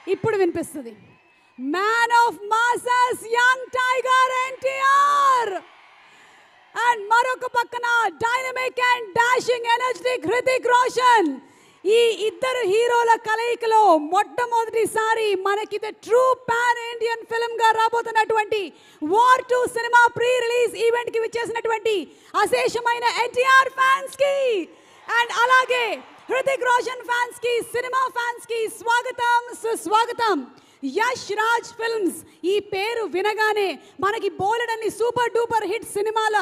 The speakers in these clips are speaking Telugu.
ఇప్పుడు వినిపిస్తుంది. Man of masses young tiger NTR and మరొక పక్కన dynamic and dashing energetic Hrithik Roshan. ఈ ఇద్దరు హీరోల కలయికలో మొట్టమొదటిసారి మనకి the true pan Indian film గా రాబోతున్నటువంటి war 2 cinema pre release event కి విచ్చేసినటువంటి అశేషమైన ఎన్టీఆర్ ఫ్యాన్స్ కి అండ్ అలాగే హృతిక్ రోషన్ ఫ్యాన్స్ కి, సినిమా ఫ్యాన్స్ కి స్వాగతం, సుస్వాగతం. యష్ రాజ్ ఫిల్మ్స్ ఈ పేరు వినగానే మనకి బోలెడన్ని సూపర్ డూపర్ హిట్ సినిమాల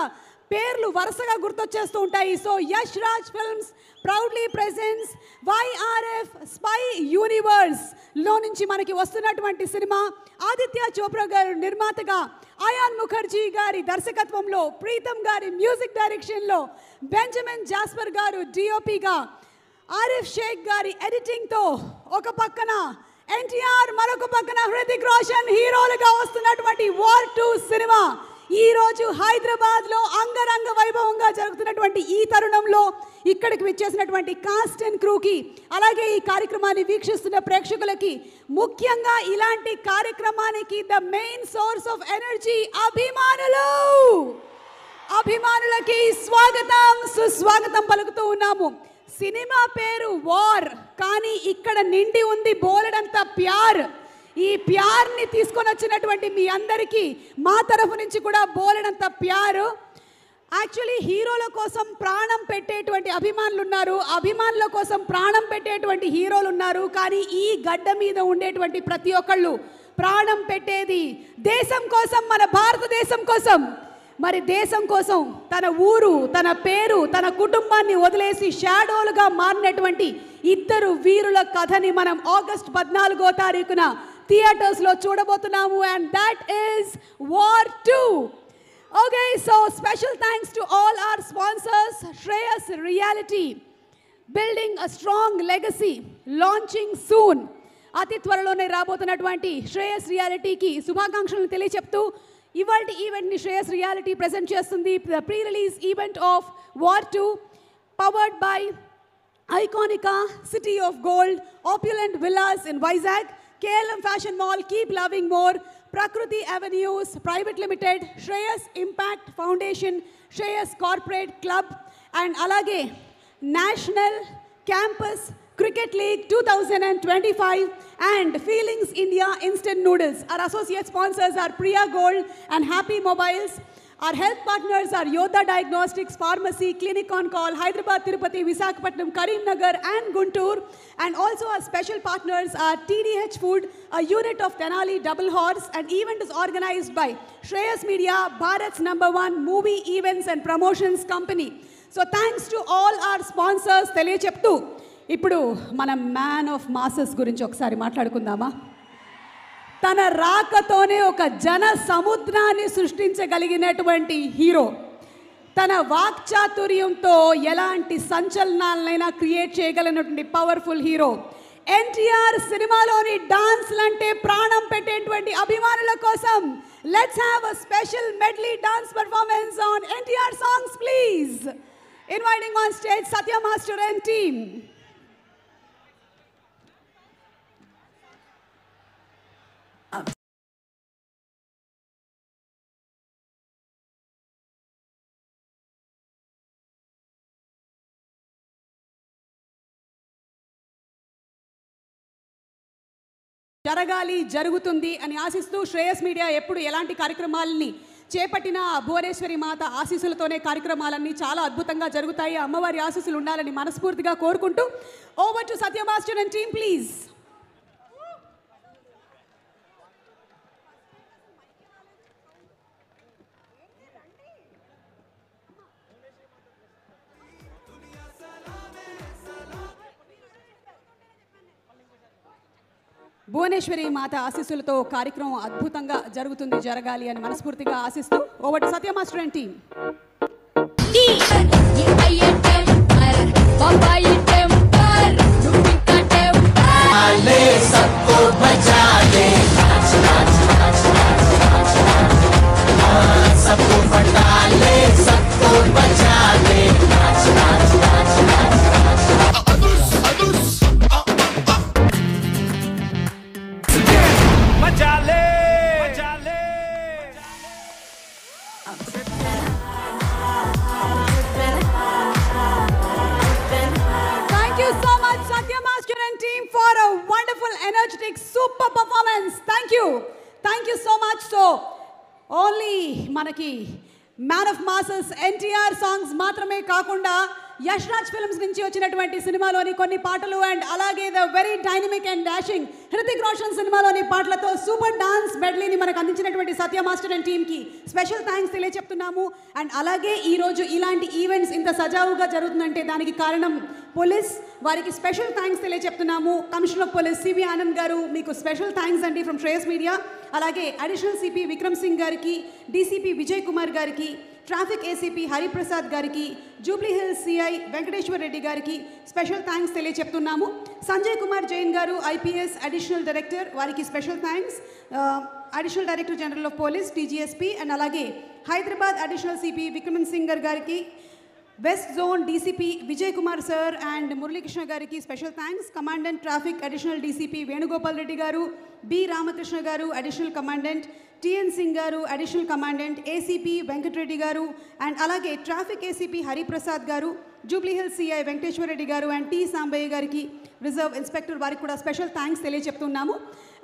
పేర్లు వరుసగా గుర్తొచ్చేస్తూ ఉంటాయి. So Yash Raj films proudly presents YRF spy universe లో నుంచి మనకి వస్తున్నటువంటి సినిమా ఆదిత్య చోప్రా గారు నిర్మాతగా, అయాన్ ముఖర్జీ గారి దర్శకత్వంలో, ప్రీతం గారి మ్యూజిక్ డైరెక్షన్లో, బెంజమిన్ జాస్పర్ గారు డిఓపిగా, ఆరిఫ్ షేక్ గారి ఎడిటింగ్తో ఒక పక్కన ఎన్టీఆర్ మరొక పక్కన హృతిక్ రోషన్ హీరోలుగా వస్తున్నటువంటి వార్ 2 సినిమా ఈ రోజు హైదరాబాద్లో అంగరంగ వైభవంగా జరుగుతున్నటువంటి ఈ తరుణంలో ఇక్కడికి విచ్చేసినటువంటి కాస్ట్ అండ్ క్రూకి, అలాగే ఈ కార్యక్రమాన్ని వీక్షిస్తున్న ప్రేక్షకులకి, ముఖ్యంగా ఇలాంటి కార్యక్రమానికి the main source of energy అభిమానులకి స్వాగతం, సుస్వాగతం పలుకుతూ ఉన్నాము. సినిమా పేరు వార్, కానీ ఇక్కడ నిండి ఉంది బోలెడంత ప్యార్. ఈ ప్యార్ని తీసుకొని వచ్చినటువంటి మీ అందరికీ మా తరఫు నుంచి కూడా బోలెడంత ప్యారు. యాక్చువల్లీ హీరోల కోసం ప్రాణం పెట్టేటువంటి అభిమానులు ఉన్నారు, అభిమానుల కోసం ప్రాణం పెట్టేటువంటి హీరోలు ఉన్నారు. కానీ ఈ గడ్డ మీద ఉండేటువంటి ప్రతి ఒక్కళ్ళు ప్రాణం పెట్టేది దేశం కోసం, మన భారతదేశం కోసం. మరి దేశం కోసం తన ఊరు, తన పేరు, తన కుటుంబాన్ని వదిలేసి షాడోలుగా మారినటువంటి ఇద్దరు వీరుల కథని మనం ఆగస్ట్ 14వ తారీఖున థియేటర్స్లో చూడబోతున్నాము. And that is War 2. Okay, so special thanks to all our sponsors. Shreyas reality building a strong legacy, launching soon. అతి త్వరలోనే రాబోతున్నటువంటి శ్రేయస్ రియాలిటీకి శుభాకాంక్షలను తెలియచెప్తూ ఇవాల్టి ఈవెంట్ని శ్రేయస్ రియాలిటీ ప్రెజెంట్ చేస్తుంది. Pre release event of war 2 powered by Iconica, city of gold, opulent villas in Vizag, KLM Fashion Mall, Keep Loving More, Prakriti Avenues Private Limited, Shreyas Impact Foundation, Shreyas Corporate Club, and alage National Campus Cricket League 2025 and Feelings India Instant Noodles. Our associate sponsors are Priya Gold and Happy Mobiles. Our health partners are Yodha Diagnostics, Pharmacy, Clinic on Call, Hyderabad, Tirupati, Visakhapatnam, Karimnagar and Guntur. And also our special partners are TDH Food, a unit of Tenali Double Horse. An event is organized by Shreyas Media, Bharat's #1 movie events and promotions company. So thanks to all our sponsors. తెలియచెప్తూ ఇప్పుడు మనం మ్యాన్ ఆఫ్ మాసెస్ గురించి ఒకసారి మాట్లాడుకుందామా? తన రాకతోనే ఒక జన సముద్రాన్ని సృష్టించగలిగినటువంటి హీరో, తన వాక్చాతుర్యంతో ఎలాంటి సంచలనాలనైనా క్రియేట్ చేయగలిగినటువంటి పవర్ఫుల్ హీరో ఎన్టీఆర్. సినిమాలోని డాన్స్లంటే ప్రాణం పెట్టేటువంటి అభిమానుల కోసం let's have a special medley dance performance on NTR songs please. Inviting on stage Satya master and team. జరగాలి, జరుగుతుంది అని ఆశిస్తూ శ్రేయస్ మీడియా ఎప్పుడు ఎలాంటి కార్యక్రమాలని చేపట్టిన భువనేశ్వరి మాత ఆశీస్సులతోనే కార్యక్రమాలన్నీ చాలా అద్భుతంగా జరుగుతాయి. అమ్మవారి ఆశీస్సులు ఉండాలని మనస్ఫూర్తిగా కోరుకుంటూ over to Satya master and team please. Bhuvaneshwari Mata ఆశీస్సులతో కార్యక్రమం అద్భుతంగా జరుగుతుంది, జరగాలి అని మనస్ఫూర్తిగా ఆశిస్తూ over to Satya master and team. మజాలే Thank you so much, Satya Master and team, for a wonderful, energetic, super performance. Thank you. Thank you so much. So, only manaki Man of Masses NTR songs మాత్రమే కాకుండా యష్ రాజ్ ఫిల్మ్స్ నుంచి వచ్చినటువంటి సినిమాలోని కొన్ని పాటలు అండ్ అలాగే the very dynamic and dashing Hrithik Roshan సినిమాలోని పాటలతో సూపర్ డాన్స్ మెడ్లీని మనకు అందించినటువంటి సత్య మాస్టర్ అండ్ టీమ్కి స్పెషల్ థ్యాంక్స్ తెలియచెప్తున్నాము. అండ్ అలాగే ఈరోజు ఇలాంటి ఈవెంట్స్ ఇంత సజావుగా జరుగుతుందంటే దానికి కారణం పోలీస్, వారికి స్పెషల్ థ్యాంక్స్ తెలియచెప్తున్నాము. Commissioner of police CV Anand garu, మీకు స్పెషల్ థ్యాంక్స్ అండి ఫ్రమ్ శ్రేయస్ మీడియా. అలాగే అడిషనల్ సిపి విక్రమ్ సింగ్ గారికి, డీసీపీ విజయ్ కుమార్ గారికి, ట్రాఫిక్ ఏసీపీ హరిప్రసాద్ గారికి, జూబ్లీ హిల్స్ సిఐ వెంకటేశ్వర్ రెడ్డి గారికి స్పెషల్ థ్యాంక్స్ తెలియచెప్తున్నాము. Sanjay Kumar Jain garu IPS additional director, వారికి special thanks. Additional director general of police TGSP and అలాగే హైదరాబాద్ అడిషనల్ సిపి విక్రమ్ సింగ్ గారికి, west zone DCP Vijay Kumar sir and Muralikrishna గారికి special thanks. Commandant traffic additional DCP Venugopal Reddy గారు, బి రామకృష్ణ గారు అడిషనల్ కమాండెంట్, టిఎన్ సింగ్ గారు అడిషనల్ కమాండెంట్, ఏసీపీ వెంకటరెడ్డి గారు అండ్ అలాగే ట్రాఫిక్ ఏసీపీ హరిప్రసాద్ గారు, జూబ్లీ హిల్స్ సిఐ వెంకటేశ్వర రెడ్డి గారు అండ్ టి సాంబయ్య గారికి రిజర్వ్ ఇన్స్పెక్టర్ వారికి కూడా స్పెషల్ థ్యాంక్స్ తెలియచెప్తున్నాము.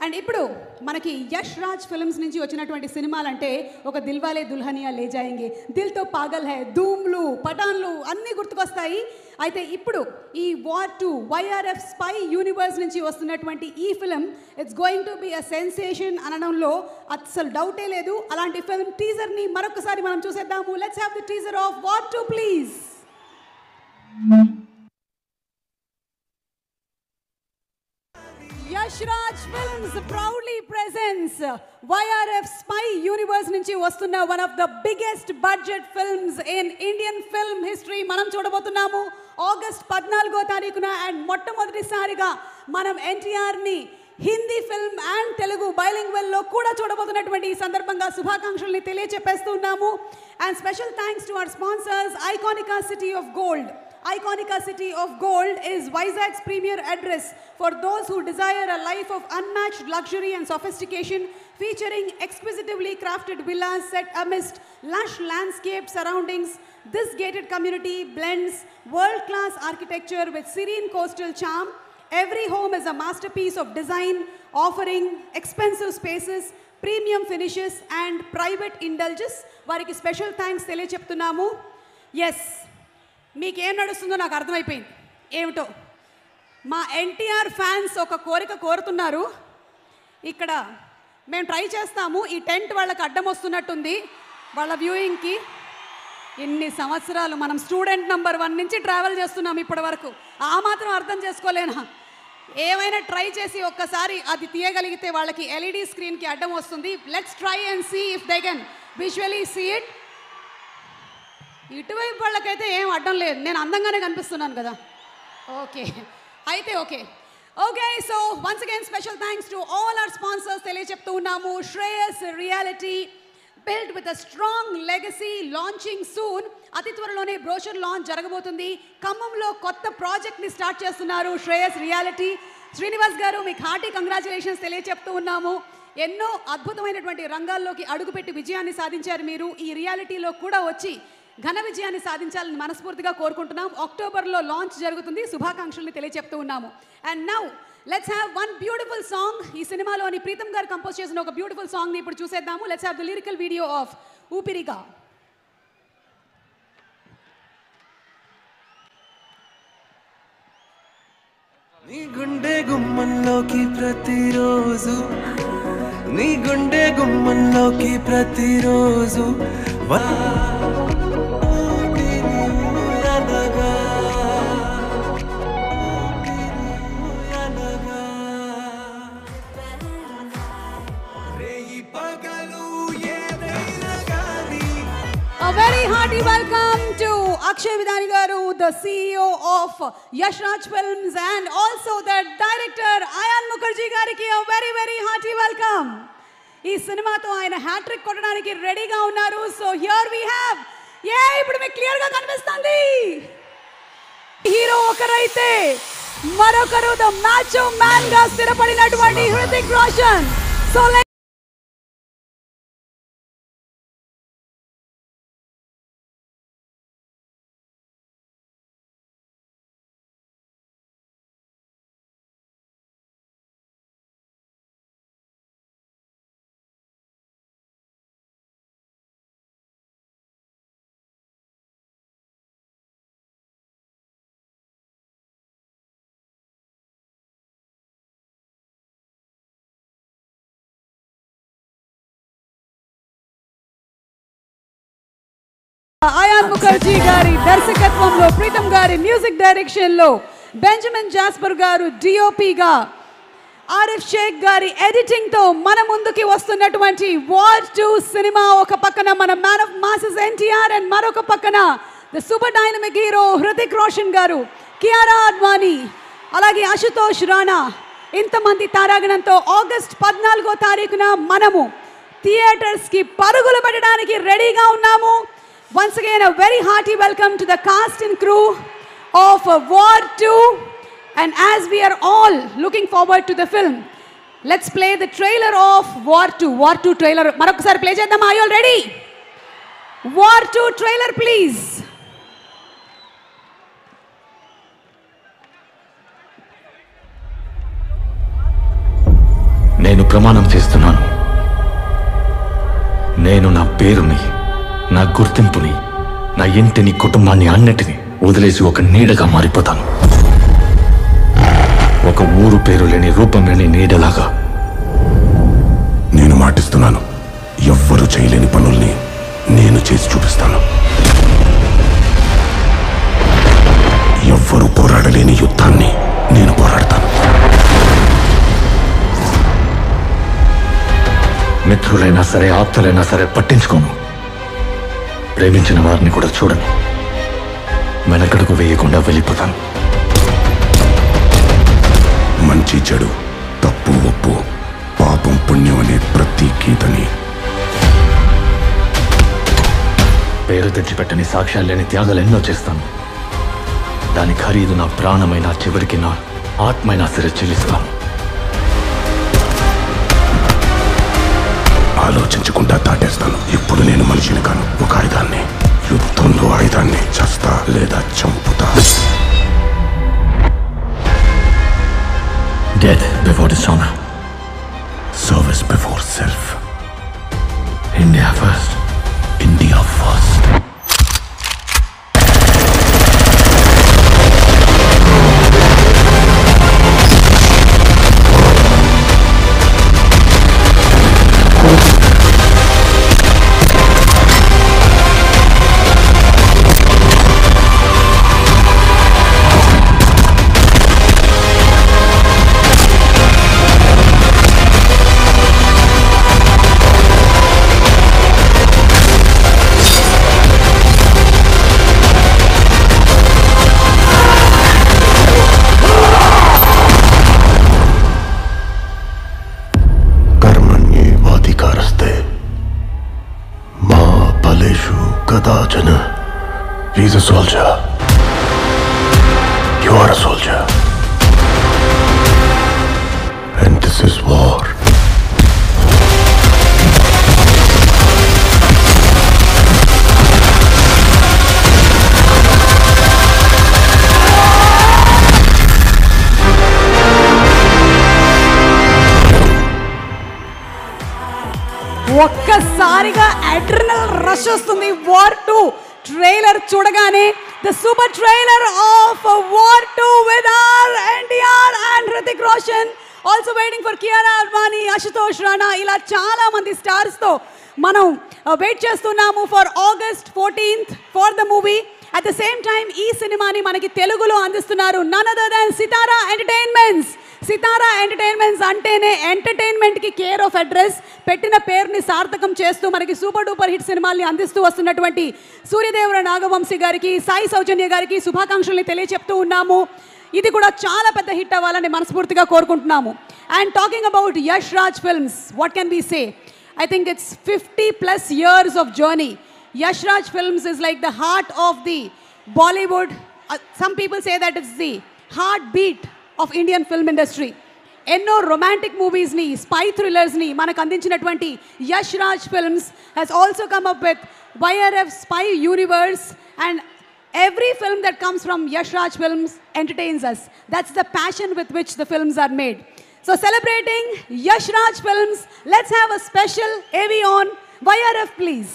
అండ్ ఇప్పుడు మనకి యష్ రాజ్ ఫిల్మ్స్ నుంచి వచ్చినటువంటి సినిమాలంటే ఒక దిల్వాలే దుల్హనియా లే జాయేంగే, దిల్తో పాగల్ హై, ధూమ్లు, పఠాన్లు అన్నీ గుర్తుకొస్తాయి. అయితే ఇప్పుడు ఈ వార్ 2 వైఆర్ఎఫ్ స్పై యూనివర్స్ నుంచి వస్తున్నటువంటి ఈ film it's going to be a sensation అనడంలో అసలు డౌటే లేదు. అలాంటి ఫిల్మ్ టీజర్ని మరొకసారి మనం చూసేద్దాము. Let's have the teaser of war 2 please. Yash Raj Films proudly presents YRF Spy Universe nunchi vastunna one of the biggest budget films in Indian film history. Manam చూడబోతున్నాము ఆగస్ట్ 14వ తారీఖున అండ్ మొట్టమొదటిసారిగా మనం ఎన్టీఆర్ ని Hindi film and Telugu bilingual లో కూడా చూడబోతున్నటువంటి ఈ సందర్భంగా శుభాకాంక్షల్ని తెలియజేస్తున్నాము. And special thanks to our sponsors Iconica city of Gold. Iconica City of Gold is Vizag's premier address for those who desire a life of unmatched luxury and sophistication, featuring exquisitely crafted villas set amidst lush landscape surroundings. This gated community blends world-class architecture with serene coastal charm. Every home is a masterpiece of design, offering expensive spaces, premium finishes and private indulgence. Variki special thanks తెలియచెప్తున్నాము. Yes, మీకేం నడుస్తుందో నాకు అర్థమైపోయింది. ఏమిటో మా ఎన్టీఆర్ ఫ్యాన్స్ ఒక కోరిక కోరుతున్నారు. ఇక్కడ మేము ట్రై చేస్తాము. ఈ టెంట్ వాళ్ళకి అడ్డం వస్తున్నట్టుంది వాళ్ళ వ్యూయింగ్కి. ఇన్ని సంవత్సరాలు మనం స్టూడెంట్ నెంబర్ 1 నుంచి ట్రావెల్ చేస్తున్నాం ఇప్పటి వరకు. ఆ మాత్రం అర్థం చేసుకోలేనా? ఏమైనా ట్రై చేసి ఒక్కసారి అది తీయగలిగితే వాళ్ళకి ఎల్ఈడి స్క్రీన్కి అడ్డం వస్తుంది. Let's try and see if they can visually see it. ఇటువైపు వాళ్ళకైతే ఏం అడ్డం లేదు, నేను అందంగానే కనిపిస్తున్నాను కదా. ఓకే అయితే okay so once again special thanks to all our sponsors తెలియచెప్తూ ఉన్నాము. Shreyas reality build with a strong legacy, launching soon. అతి త్వరలోనే బ్రోషర్ లాంచ్ జరగబోతుంది. ఖమ్మంలో కొత్త ప్రాజెక్ట్ని స్టార్ట్ చేస్తున్నారు శ్రేయస్ రియాలిటీ. శ్రీనివాస్ గారు మీకు హార్టీ కంగ్రాచులేషన్స్ తెలియచెప్తూ ఉన్నాము. ఎన్నో అద్భుతమైనటువంటి రంగాల్లోకి అడుగుపెట్టి విజయాన్ని సాధించారు మీరు. ఈ రియాలిటీలో కూడా వచ్చి ఘన విజయాన్ని సాధించాలని మనస్ఫూర్తిగా కోరుకుంటున్నాం. అక్టోబర్లో లాంచ్ జరుగుతుంది. శుభాకాంక్షల్ని తెలియచెప్తూ ఉన్నాము. And now let's have one beautiful song. ఈ సినిమాలోని ప్రీతం గారు కంపోజ్ చేసిన ఒక బ్యూటిఫుల్ సాంగ్ని ఇప్పుడు చూసేద్దాము. Let's have the lyrical video of ఊపిరిగా. నీ గుండె గుమ్మంలోకి ప్రతిరోజు, నీ గుండె గుమ్మంలోకి ప్రతిరోజు A very hearty welcome to Akshay Vidani garu, the CEO of Yash Raj Films, and also the director Ayan Mukherjee gariki a very hearty welcome. Ee cinema tho ayana hat trick kottadaniki ready ga unnaru. So here we have, ippudu meeku clear ga kanipistandi. Hero okaraithe marokaru the macho man ga sthirapadinatuvanti Hrithik Roshan. So Ayan Mukherjee గారి దర్శకత్వంలో ప్రీతం గారి మ్యూజిక్ డైరెక్షన్ లో బెంజమిన్ జాస్పర్ గారు DOP గా ఆరిఫ్ షేక్ గారి ఎడిటింగ్ తో మన ముందుకి వస్తున్నటువంటి వార్ 2 సినిమా ఒక పక్కన మన man of masses NTR and మరొక పక్కన the super dynamic hero Hrithik Roshan గారు, కియారా అద్వానీ, అలాగే అశుతోష్ రాణా, ఇంతమంది తారాగణంతో ఆగస్ట్ 14వ తారీఖున మనము థియేటర్స్ కి పరుగులు పెట్టడానికి రెడీగా ఉన్నాము. Once again, a very hearty welcome to the cast and crew of War 2. And as we are all looking forward to the film, let's play the trailer of War 2. War 2 trailer. Marokasari play cheddam. Are you all ready? War 2 trailer, please. నేను ప్రమాణం చేస్తున్నాను. నేను నా పేరుని, నా గుర్తింపుని, నా ఇంటిని, కుటుంబాన్ని అన్నిటిని వదిలేసి ఒక నీడగా మారిపోతాను. ఒక ఊరు పేరు లేని, రూపం లేని నీడలాగా. నేను మాటిస్తున్నాను, ఎవ్వరూ చేయలేని పనుల్ని నేను చేసి చూపిస్తాను. ఎవ్వరూ పోరాడలేని యుద్ధాన్ని నేను పోరాడతాను. మిత్రులైనా సరే, ఆప్తులైనా సరే పట్టించుకోను. ప్రేమించిన వారిని కూడా చూడను. వెనకడుగు వేయకుండా వెళ్ళిపోతాను. మంచి చెడు, తప్పు ఒప్పు, పాపం పుణ్యం అనే ప్రతి గీతని, పేరు తెచ్చిపెట్టని, సాక్ష్యాలు లేని త్యాగాలు ఎన్నో చేస్తాను. దాని ఖరీదు నా ప్రాణమైన, చివరికి నా ఆత్మైనా సరే చెల్లిస్తాను. ఆలోచించకుండా దాటేస్తాను. ఇప్పుడు నేను మనిషిని కాను, ఒక ఆయుధాన్ని. యుద్ధంలో ఆయుధాన్ని చస్తా లేదా చంపుతా. Death before dishonor. Service before self. India first. India first. He's a soldier. You are a soldier. And this is war. ఒక్కసారిగా అడ్రినల్ రష్ వస్తుంది వార్ 2 ట్రైలర్ చూడగానే. The super trailer of war 2 with R NTR and Hrithik Roshan, also waiting for Kiara Advani, Ashutosh Rana, ఇలా చాలా మంది స్టార్స్ తో మనం వెయిట్ చేస్తున్నాము for August 14th for the movie. At the same time ఈ సినిమాని మనకి తెలుగులో అందిస్తున్నారు none other than Sithara entertainments. Sithara entertainments అంటేనే ఎంటర్టైన్మెంట్కి కేర్ ఆఫ్ అడ్రస్, పెట్టిన పేరుని సార్థకం చేస్తూ మనకి సూపర్ డూపర్ హిట్ సినిమాల్ని అందిస్తూ వస్తున్నటువంటి సూర్యదేవర నాగవంశీ గారికి, సాయి సౌజన్య గారికి శుభాకాంక్షల్ని తెలియచెప్తూ ఉన్నాము. ఇది కూడా చాలా పెద్ద హిట్ అవ్వాలని మనస్ఫూర్తిగా కోరుకుంటున్నాము. And talking about Yash Raj films, what can be say? I think it's 50+ years of journey. Yash Raj Films is like the heart of the Bollywood. Some people say that it's the heartbeat of Indian film industry. ఎన్నో రొమాంటిక్ మూవీస్ని, స్పై థ్రిల్లర్స్ని మనకు అందించినటువంటి Yash Raj films has also come up with YRF spy universe, and every film that comes from Yash Raj Films entertains us. That's the passion with which the films are made. So celebrating Yash Raj Films, let's have a special AV on YRF, please.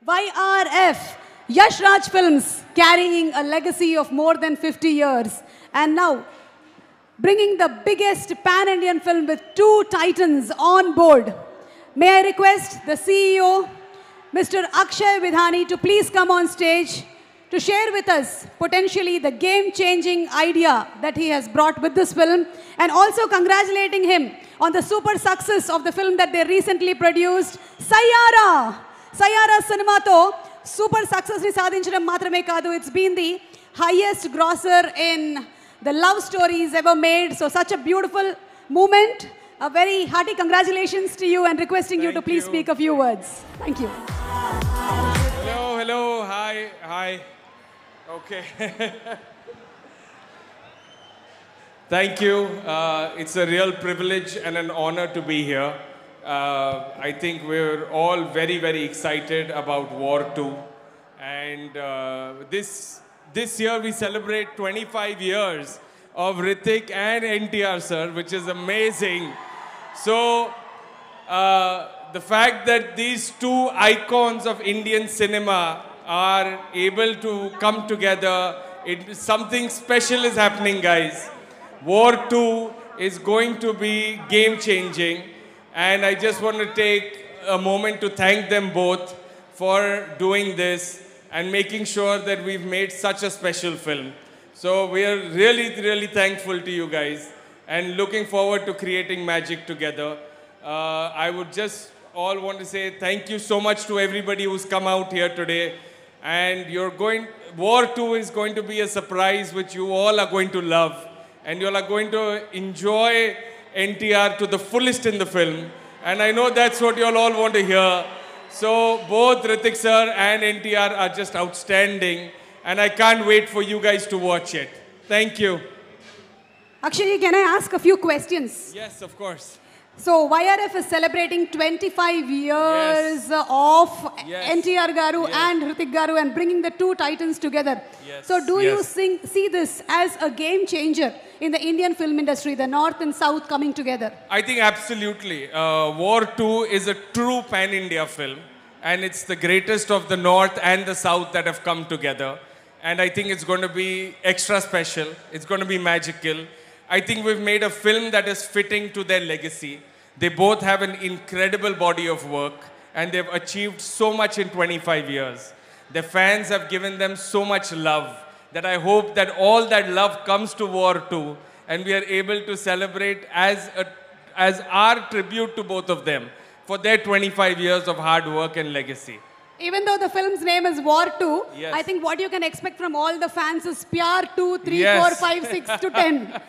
YRF, Yash Raj Films, carrying a legacy of more than 50 years. And now, bringing the biggest pan-Indian film with 2 titans on board. May I request the CEO, Mr. Akshay Vidhani, to please come on stage to share with us potentially the game-changing idea that he has brought with this film, and also congratulating him on the super success of the film that they recently produced, Sayyara. Sayyara cinemato super success ni sadhinchadam matrame kaadu, it's been the highest grosser in the love stories ever made. So such a beautiful moment. A very hearty congratulations to you and requesting you to Thank please you. speak a few words. Thank you. Hello, hi. Okay. Thank you. It's a real privilege and an honor to be here. I think we're all very, very excited about War 2. And this year we celebrate 25 years of Hrithik and NTR, sir, which is amazing. So, the fact that these 2 icons of Indian cinema are able to come together, something special is happening, guys. War 2 is going to be game-changing, and I just want to take a moment to thank them both for doing this and making sure that we've made such a special film. So we are really, really thankful to you guys and looking forward to creating magic together. I would just all want to say thank you so much to everybody who's come out here today. And War 2 is going to be a surprise which you all are going to love. And you all are going to enjoy NTR to the fullest in the film. And I know that's what you all want to hear. So both Hrithik sir and NTR are just outstanding. And I can't wait for you guys to watch it. Thank you. Akshay, can I ask a few questions? Yes, of course. So YRF is celebrating 25 years of Yes. NTR Garu Yes. and Hrithik Garu and bringing the 2 titans together. Yes. So do you Yes. see this as a game changer in the Indian film industry, the North and South coming together? I think absolutely. War 2 is a true pan-India film. And it's the greatest of the North and the South that have come together. And I think it's going to be extra special. It's going to be magical. I think we've made a film that is fitting to their legacy. They both have an incredible body of work. And they've achieved so much in 25 years. Their fans have given them so much love that I hope that all that love comes to War 2. And we are able to celebrate as our tribute to both of them for their 25 years of hard work and legacy. Even though the film's name is War 2, Yes. I think what you can expect from all the fans is Pyar 2, 3, Yes. 4, 5, 6 to 10.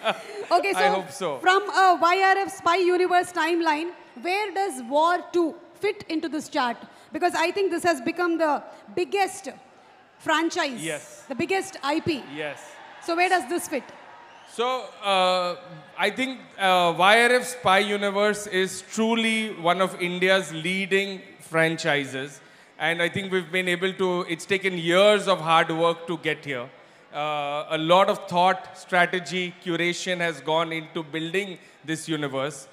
Okay, so, I hope so. From a YRF Spy Universe timeline, where does War 2 fit into this chart? Because I think this has become the biggest franchise, Yes. the biggest IP. Yes. So where does this fit? So, I think YRF Spy Universe is truly one of India's leading franchises. And I think we've been able to, it's taken years of hard work to get here. A lot of thought, strategy, curation has gone into building this universe.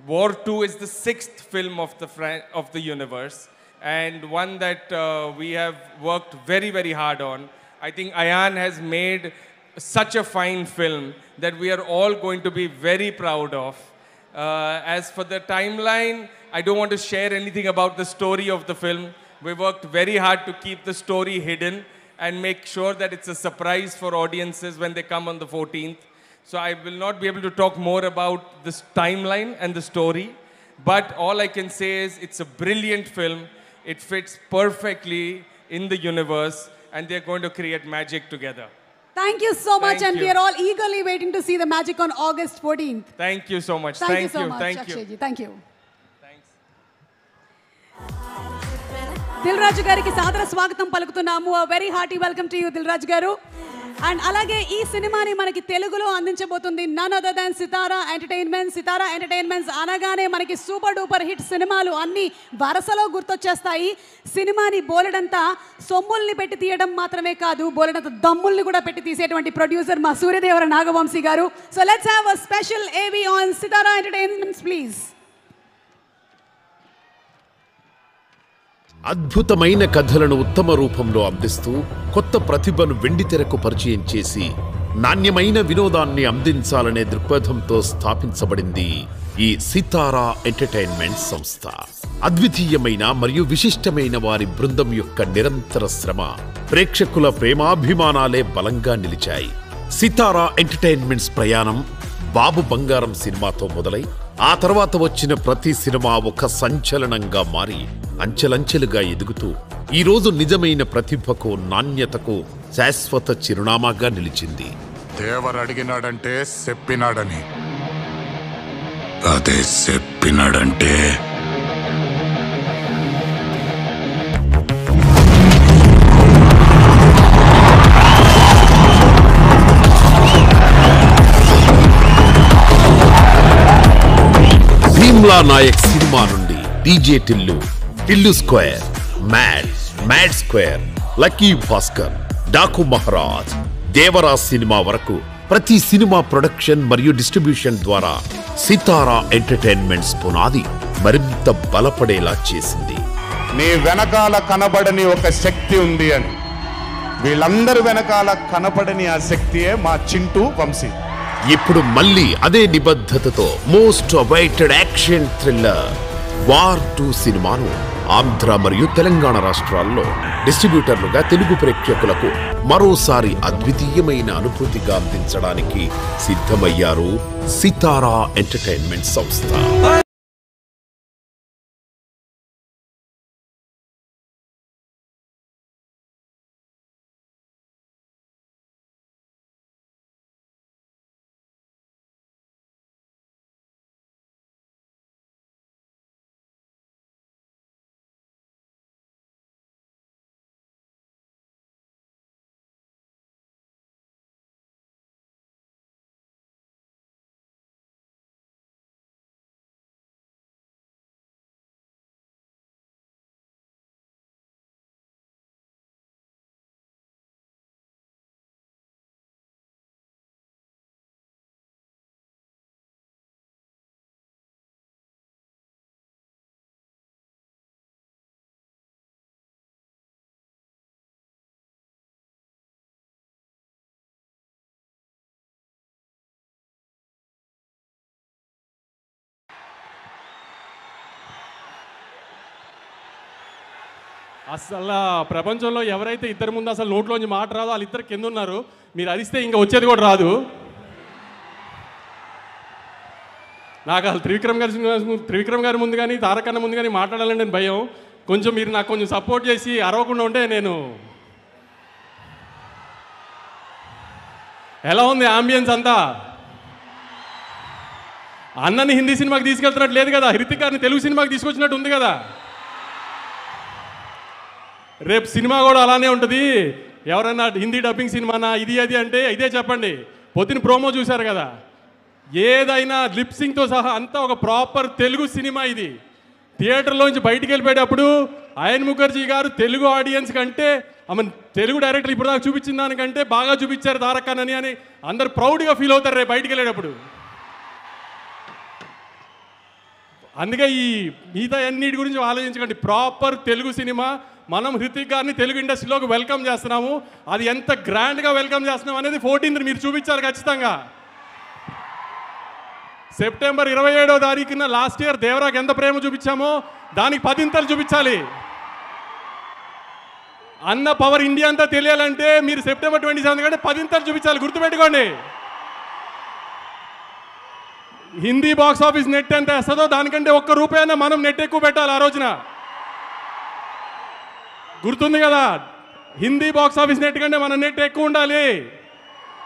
War 2 is the 6th film of the universe, and one that we have worked very, very hard on. I think Ayan has made such a fine film that we are all going to be very proud of. As for the timeline, I don't want to share anything about the story of the film. We worked very hard to keep the story hidden and make sure that it's a surprise for audiences when they come on the 14th. So I will not be able to talk more about this timeline and the story, but all I can say is it's a brilliant film. It fits perfectly in the universe, and they're going to create magic together. Thank you so much, Thank and we you. are all eagerly waiting to see the magic on August 14th. Thank you so much. Thank you so much, Thank you. Akshayji. Thank you. Thanks. Dil Raju గారికి సాదర స్వాగతం పలుకుతున్నాము. A very hearty welcome to you, Dil Raju గారు. అండ్ అలాగే ఈ సినిమాని మనకి తెలుగులో అందించబోతుంది none other than సితారా ఎంటర్టైన్మెంట్స్. సితారా ఎంటర్టైన్మెంట్స్ అనగానే మనకి సూపర్ డూపర్ హిట్ సినిమాలు అన్ని వరుసలో గుర్తొచ్చేస్తాయి. సినిమాని బోలెడంతా సొమ్ముల్ని పెట్టి తీయడం మాత్రమే కాదు, బోలెడంత దమ్ముల్ని కూడా పెట్టి తీసేటువంటి ప్రొడ్యూసర్ మా సూర్యదేవర నాగవంశీ గారు. So let's have a special ఏవి ఆన్ సితారా ఎంటర్టైన్మెంట్స్ ప్లీజ్. అద్భుతమైన కథలను ఉత్తమ రూపంలో అందిస్తూ కొత్త ప్రతిభను వెండితెరకు పరిచయం చేసి నాణ్యమైన వినోదాన్ని అందించాలనే దృక్పథంతో స్థాపించబడింది ఈ సితారా ఎంటర్టైన్మెంట్ సంస్థ. అద్వితీయమైన మరియు విశిష్టమైన వారి బృందం యొక్క నిరంతర శ్రమ, ప్రేక్షకుల ప్రేమాభిమానాలే బలంగా నిలిచాయి. సితారా ఎంటర్టైన్మెంట్స్ ప్రయాణం బాబు బంగారం సినిమాతో మొదలై ఆ తర్వాత వచ్చిన ప్రతి సినిమా ఒక సంచలనంగా మారి అంచెలంచెలుగా ఎదుగుతూ ఈరోజు నిజమైన ప్రతిభకు, నాణ్యతకు శాశ్వత చిరునామాగా నిలిచింది. దేవరు అడిగినాడంటే చెప్పినాడని, అదే చెప్పినాడంటే భీమ్లా నాయక్ సినిమా నుండి DJ Tillu, Tillu square, mad square, lucky Bhaskar, Daaku Maharaj, Devara cinema వరకు ప్రతి సినిమా ప్రొడక్షన్ మరియు డిస్ట్రిబ్యూషన్ ద్వారా సితారా ఎంటర్టైన్మెంట్స్ పునాది మరింత బలపడేలా చేసింది. నీ వెనకాల కనబడని ఒక శక్తి ఉంది అని. వీళ్ళందరి వెనకాల కనబడని ఆ శక్తియే మా చింటూ వంశీ. ఇప్పుడు మళ్ళీ అదే నిబద్ధతతో most awaited action thriller war 2 సినిమాను ఆంధ్ర మరియు తెలంగాణ రాష్ట్రాల్లో డిస్ట్రిబ్యూటర్లుగా తెలుగు ప్రేక్షకులకు మరోసారి అద్వితీయమైన అనుభూతిగా అందించడానికి సిద్ధమయ్యారు సితారా ఎంటర్టైన్మెంట్ సంస్థ. అసలు ప్రపంచంలో ఎవరైతే ఇద్దరి ముందు అసలు నోట్లోంచి మాట రాదో వాళ్ళిద్దరు కింద ఉన్నారు. మీరు అరిస్తే ఇంకా వచ్చేది కూడా రాదు. నాకు అసలు త్రివిక్రమ్ గారి ముందు కానీ తారకన్న ముందు కానీ మాట్లాడాలంటే భయం. కొంచెం మీరు నాకు కొంచెం సపోర్ట్ చేసి అరవకుండా ఉంటే నేను. ఎలా ఉంది ఆంబియన్స్ అంతా? అన్నని హిందీ సినిమాకి తీసుకెళ్తున్నట్టు లేదు కదా, హృతిక్ గారిని తెలుగు సినిమాకి తీసుకొచ్చినట్టు ఉంది కదా. రేపు సినిమా కూడా అలానే ఉంటుంది. ఎవరైనా హిందీ డబ్బింగ్ సినిమానా ఇది అది అంటే ఇదే చెప్పండి. పొద్దున ప్రోమో చూశారు కదా, ఏదైనా లిప్సింగ్తో సహా అంతా ఒక ప్రాపర్ తెలుగు సినిమా. ఇది థియేటర్లోంచి బయటికి వెళ్ళిపోయేటప్పుడు అయన్ ముఖర్జీ గారు తెలుగు ఆడియన్స్ కంటే ఆమె తెలుగు డైరెక్టర్ ఇప్పుడు దాకా చూపించిన దానికంటే బాగా చూపించారు తారకన్నని అని అందరు ప్రౌడ్గా ఫీల్ అవుతారు రేపు బయటికి వెళ్ళేటప్పుడు. అందుకే ఈ మిగతా అన్నిటి గురించి ఆలోచించకండి. Proper Telugu cinema. మనం హృతిక్ గారిని తెలుగు ఇండస్ట్రీలోకి వెల్కమ్ చేస్తున్నాము. అది ఎంత గ్రాండ్గా వెల్కమ్ చేస్తున్నాం అనేది 14th మీరు చూపించాలి ఖచ్చితంగా. సెప్టెంబర్ 27వ తారీఖున లాస్ట్ ఇయర్ దేవరాకి ఎంత ప్రేమ చూపించామో దానికి 10 చూపించాలి. అన్న పవర్ ఇండియా అంతా తెలియాలంటే మీరు సెప్టెంబర్ 27 కంటే 10 చూపించాలి. గుర్తుపెట్టుకోండి. హిందీ బాక్స్ ఆఫీస్ నెట్ ఎంత వేస్తుందో దానికంటే ₹1 మనం నెట్ ఎక్కువ పెట్టాలి ఆ రోజున. గుర్తుంది కదా, హిందీ బాక్స్ ఆఫీస్ నెట్ కంటే మన నెట్ ఎక్కువ ఉండాలి.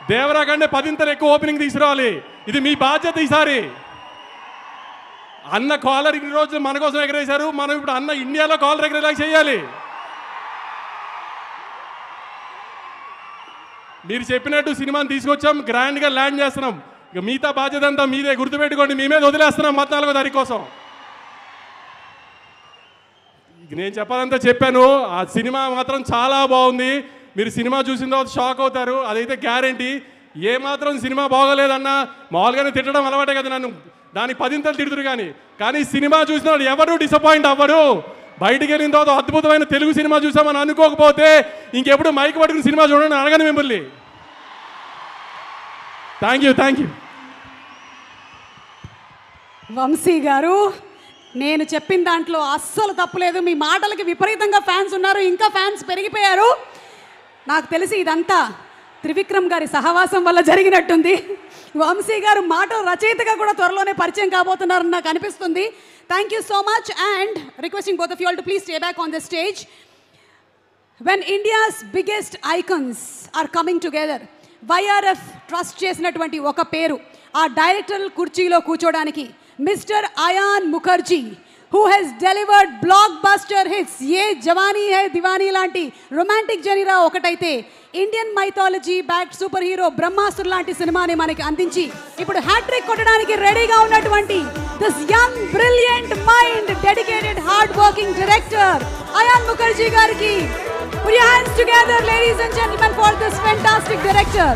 దేవరా కంటే 10 ఎక్కువ ఓపెనింగ్ తీసుకురావాలి. ఇది మీ బాధ్యత ఈసారి. అన్న కాలర్ ఇన్ని రోజులు మన కోసం ఎగరేశారు, మనం ఇప్పుడు అన్న ఇండియాలో కాలర్ ఎగరేలా చేయాలి. మీరు చెప్పినట్టు సినిమాని తీసుకొచ్చాం, గ్రాండ్గా ల్యాండ్ చేస్తున్నాం. ఇక మిగతా బాధ్యత అంతా మీదే. గుర్తుపెట్టుకోండి, మీ మీద వదిలేస్తున్నాం 14వ తారీఖు కోసం. నేను చెప్పాలంతా చెప్పాను. ఆ సినిమా మాత్రం చాలా బాగుంది. మీరు సినిమా చూసిన తర్వాత షాక్ అవుతారు, అదైతే గ్యారంటీ. ఏమాత్రం సినిమా బాగోలేదన్నా మామూలుగానే తిట్టడం అలవాటే కదా నన్ను, దానికి 10 తిడుతురు. కానీ సినిమా చూసిన వాళ్ళు ఎవరు డిసప్పాయింట్ అవ్వరు. బయటికి వెళ్ళిన తర్వాత అద్భుతమైన తెలుగు సినిమా చూసామని అనుకోకపోతే ఇంకెప్పుడు మైక్ పట్టుకుని సినిమా చూడండి అడగను మిమ్మల్ని. Thank you. వంశీ గారు, నేను చెప్పిన దాంట్లో అస్సలు తప్పులేదు. మీ మాటలకి విపరీతంగా ఫ్యాన్స్ ఉన్నారు, ఇంకా ఫ్యాన్స్ పెరిగిపోయారు. నాకు తెలిసి ఇదంతా త్రివిక్రమ్ గారి సహవాసం వల్ల జరిగినట్టుంది. వంశీ గారు మాటల రచయితగా కూడా త్వరలోనే పరిచయం కాబోతున్నారని నాకు అనిపిస్తుంది. Thank you so much and requesting both of you all to please stay back on the stage. When India's biggest icons are coming together, YRF trust చేసినటువంటి ఒక పేరు ఆ డైరెక్టర్ కుర్చీలో కూర్చోడానికి mister Ayan Mukherji, who has delivered blockbuster hits. Yeh Jawaani Hai Deewani లాంటి రొమాంటిక్ జనీరా ఒకటైతే, Indian mythology backed superhero Brahmastra లాంటి సినిమాని మనకి అందించి ఇప్పుడు హ్యాట్రిక్ కొట్టడానికి రెడీగా ఉన్నటువంటి this young brilliant mind dedicated hard working director Ayan Mukherjee గారికి put your hands together ladies and gentlemen for this fantastic director.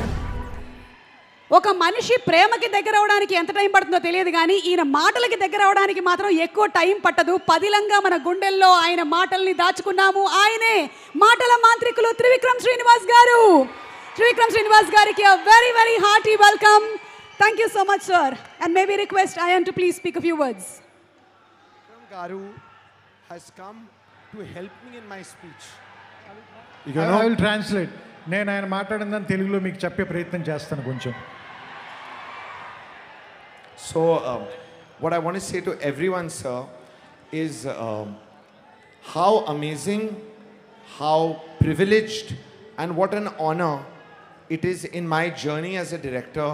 ఒక మనిషి ప్రేమకి దగ్గర అవడానికి ఎంత టైం పడుతుందో తెలియదు కానీ ఈయన మాటలకి దగ్గర అవడానికి మాత్రం ఎక్కువ టైం పట్టదు. పదిలంగా మన గుండెల్లో ఆయన మాటల్ని దాచుకున్నాము. ఆయనే మాటల మాంత్రికులు త్రివిక్రమ్ శ్రీనివాస్ గారు. త్రివిక్రమ్ శ్రీనివాస్ గారికి a very very hearty welcome. Thank you so much sir, and may we request Ayan to please speak a few words. Vikram Garu has come to help me in my speech. I will translate. నేను ఆయన మాట్లాడిందని తెలుగులో మీకు చెప్పే ప్రయత్నం చేస్తాను కొంచెం. So, what I want to say to everyone, sir, is how amazing, how privileged, and what an honor it is in my journey as a director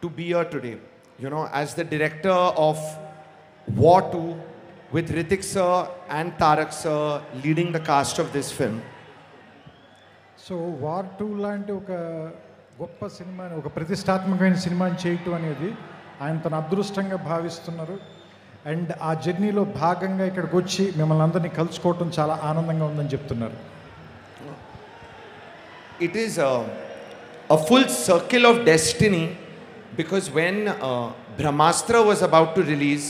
to be here today. You know, as the director of War 2 with Hrithik sir and Tarak sir leading the cast of this film. So war 2 లాంటి ఒక గొప్ప సినిమాని, ఒక ప్రతిష్టాత్మకమైన సినిమాని చేయటం అనేది ఆయన తన అదృష్టంగా భావిస్తున్నారు. అండ్ ఆ జర్నీలో భాగంగా ఇక్కడికి వచ్చి మిమ్మల్ని అందరినీ కలుసుకోవటం చాలా ఆనందంగా ఉందని చెప్తున్నారు. It is a full circle of destiny, because when Brahmastra was about to release,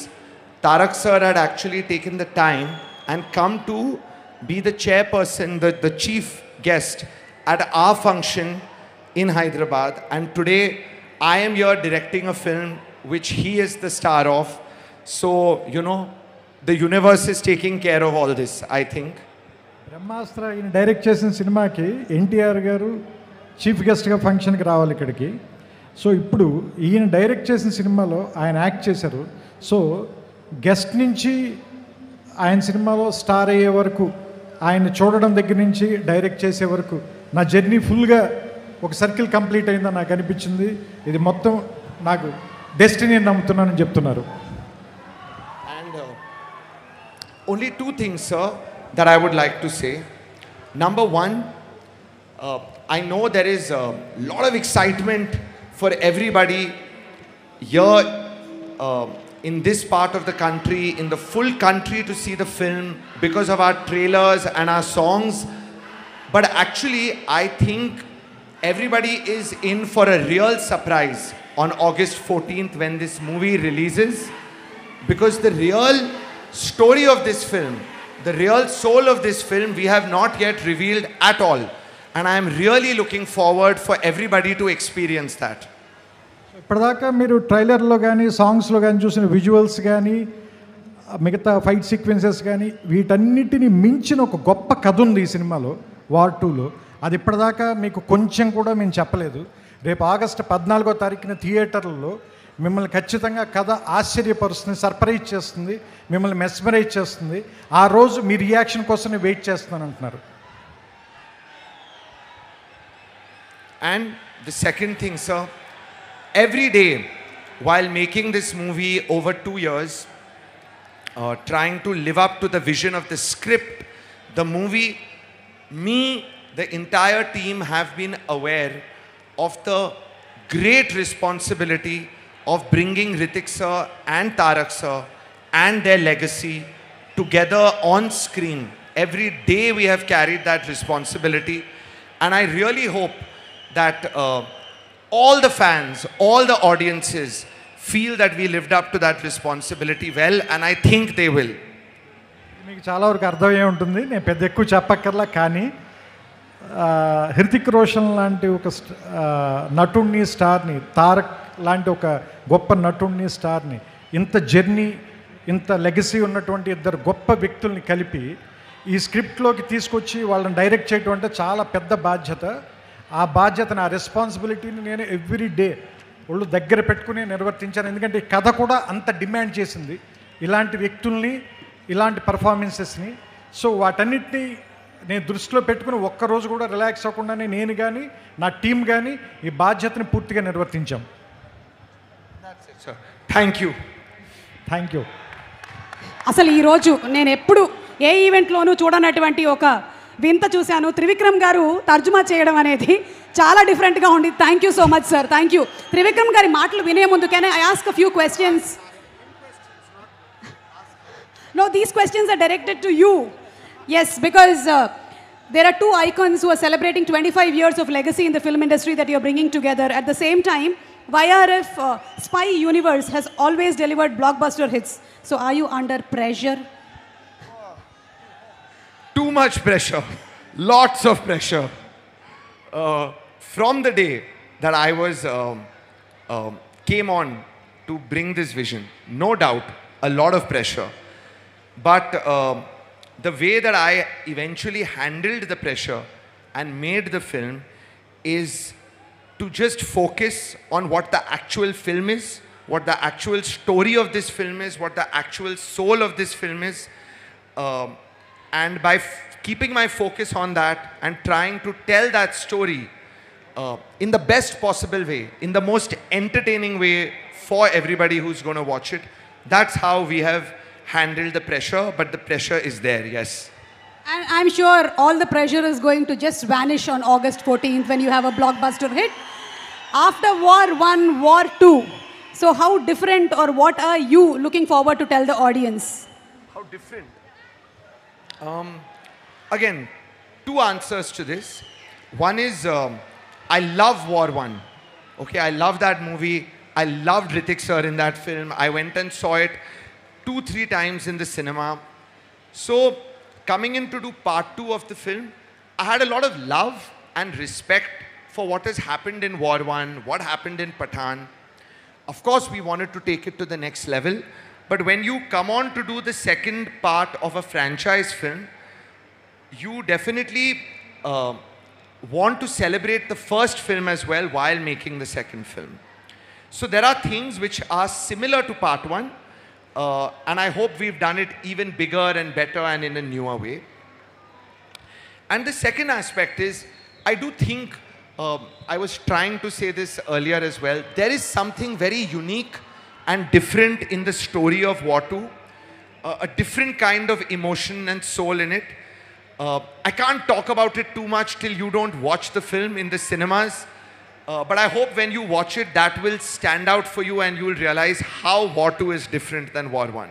Tarak sir had actually taken the time and come to be the chairperson, the chief guest at our function in Hyderabad, and today I am here directing a film which he is the star of. So, you know, the universe is taking care of all this, I think. బ్రహ్మాస్త్ర ఈయన డైరెక్ట్ చేసిన సినిమాకి ఎన్టీఆర్ గారు చీఫ్ గెస్ట్గా ఫంక్షన్కి రావాలి ఇక్కడికి. సో ఇప్పుడు ఈయన డైరెక్ట్ చేసిన సినిమాలో ఆయన యాక్ట్ చేశారు. సో గెస్ట్ నుంచి ఆయన సినిమాలో స్టార్ అయ్యే వరకు, ఆయన చూడడం దగ్గర నుంచి డైరెక్ట్ చేసే వరకు నా జర్నీ ఫుల్గా ఒక సర్కిల్ కంప్లీట్ అయిందని నాకు అనిపించింది. ఇది మొత్తం నాకు డెస్టినీ అని నమ్ముతున్నానని చెప్తున్నారు. And only two things, sir, that I would like to say. Number one, I know there is a lot of excitement for everybody here in this part of the country, in the full country, to see the film because of our trailers and our songs. But actually, I think everybody is in for a real surprise on August 14th when this movie releases, because the real story of this film, the real soul of this film, we have not yet revealed at all. And I am really looking forward for everybody to experience that. ఇప్పటిదాకా మీరు ట్రైలర్లో కానీ సాంగ్స్లో కానీ చూసిన విజువల్స్ కానీ మిగతా ఫైట్ సీక్వెన్సెస్ కానీ వీటన్నిటిని మించిన ఒక గొప్ప కథ ఉంది ఈ సినిమాలో, వార్ 2లో. అది ఇప్పటిదాకా మీకు కొంచెం కూడా మేము చెప్పలేదు. రేపు ఆగస్టు 14వ తారీఖున థియేటర్లలో మిమ్మల్ని ఖచ్చితంగా కథ ఆశ్చర్యపరుస్తుంది, సర్ప్రైజ్ చేస్తుంది, మిమ్మల్ని మెస్మరైజ్ చేస్తుంది. ఆ రోజు మీ రియాక్షన్ కోసం నేను వెయిట్ చేస్తున్నాను అంటున్నారు. And the second thing, sir, every day while making this movie over 2 years, trying to live up to the vision of the script, the movie, me, the entire team have been aware of the great responsibility of bringing Hrithik sir and Tarak sir and their legacy together on screen. Every day we have carried that responsibility, and I really hope that all the fans, all the audiences feel that we lived up to that responsibility well, and I think they will. మీకు చాలా వరకు అర్థమయ్యే ఉంటుంది, నేను పెద్ద ఎక్కువ చెప్పక్కర్లా. కానీ హృతిక్ రోషన్ లాంటి ఒక నటుడిని, స్టార్ని, తారక్ లాంటి ఒక గొప్ప నటుడిని, స్టార్ని, ఇంత జర్నీ, ఇంత లెగసీ ఉన్నటువంటి ఇద్దరు గొప్ప వ్యక్తుల్ని కలిపి ఈ స్క్రిప్ట్లోకి తీసుకొచ్చి వాళ్ళని డైరెక్ట్ చేయడం అంటే చాలా పెద్ద బాధ్యత. ఆ బాధ్యతను, ఆ రెస్పాన్సిబిలిటీని నేను ఎవ్రీ డే వాళ్ళు దగ్గర పెట్టుకుని నిర్వర్తించాను. ఎందుకంటే ఈ కథ కూడా అంత డిమాండ్ చేసింది ఇలాంటి వ్యక్తుల్ని, ఇలాంటి పర్ఫార్మెన్సెస్ని. సో వాటన్నిటినీ నేను దృష్టిలో పెట్టుకుని ఒక్కరోజు కూడా రిలాక్స్ అవ్వకుండానే నేను కానీ నా టీం కానీ ఈ బాధ్యతని పూర్తిగా నిర్వర్తించాం. Thank you. Thank you. అసలు ఈరోజు నేను ఎప్పుడు ఏ ఈవెంట్లోనూ చూడనటువంటి ఒక వింత చూశాను. త్రివిక్రమ్ గారు తర్జుమా చేయడం అనేది చాలా డిఫరెంట్గా ఉంది. Thank you so much sir. Thank you. Trivikram గారి మాటలు వినే ముందు can I ask a few questions? No, these questions are directed to you. Yes, because there are two icons who are celebrating 25 years of legacy in the film industry that you're bringing together. At the same time, YRF Spy Universe has always delivered blockbuster hits. So are you under pressure? Too much pressure. Lots of pressure. From the day that I was came on to bring this vision, no doubt, a lot of pressure. But the way that I eventually handled the pressure and made the film is to just focus on what the actual film is, what the actual story of this film is, what the actual soul of this film is. And by keeping my focus on that and trying to tell that story in the best possible way, in the most entertaining way for everybody who's going to watch it, that's how we have handled the pressure. But the pressure is there, yes. And I'm sure all the pressure is going to just vanish on August 14th when you have a blockbuster hit. After War 1, War 2. So how different or what are you looking forward to tell the audience? How different? Again, two answers to this. One is, I love War 1. Okay, I love that movie. I loved Hrithik sir in that film. I went and saw it 2-3 times in the cinema. So, coming in to do part 2 of the film, I had a lot of love and respect for what has happened in War 1, what happened in Pathan. Of course, we wanted to take it to the next level. But when you come on to do the second part of a franchise film, you definitely want to celebrate the first film as well while making the second film. So there are things which are similar to part 1, and I hope we've done it even bigger and better and in a newer way. And the second aspect is, I do think, I was trying to say this earlier as well, there is something very unique and different in the story of War 2, a different kind of emotion and soul in it. I can't talk about it too much till you don't watch the film in the cinemas. But I hope when you watch it, that will stand out for you and you will realize how War 2 is different than War 1.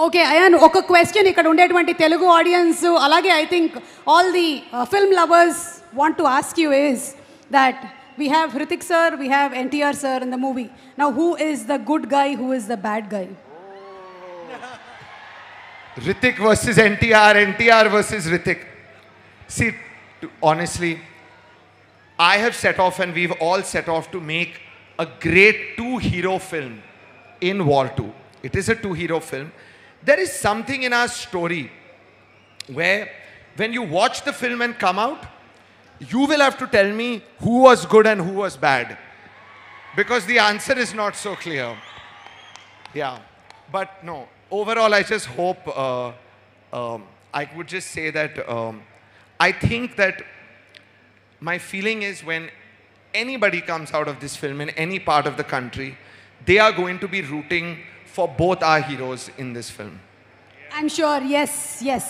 Okay, Ayan, ఒక క్వశ్చన్ ఇక్కడ ఉండేటువంటి తెలుగు ఆడియన్స్ అలాగే I think all the film lovers want to ask you is that we have Hrithik sir, we have NTR sir in the movie. Now who is the good guy, who is the bad guy? Hrithik versus NTR, NTR versus Hrithik. See, honestly, I have set off and we've all set off to make a great two-hero film in War 2. It is a two-hero film. There is something in our story where when you watch the film and come out, you will have to tell me who was good and who was bad. Because the answer is not so clear. Yeah. But no, overall I just hope, I would just say that I think that my feeling is when anybody comes out of this film in any part of the country, they are going to be rooting for both our heroes in this film. I'm sure, yes, yes.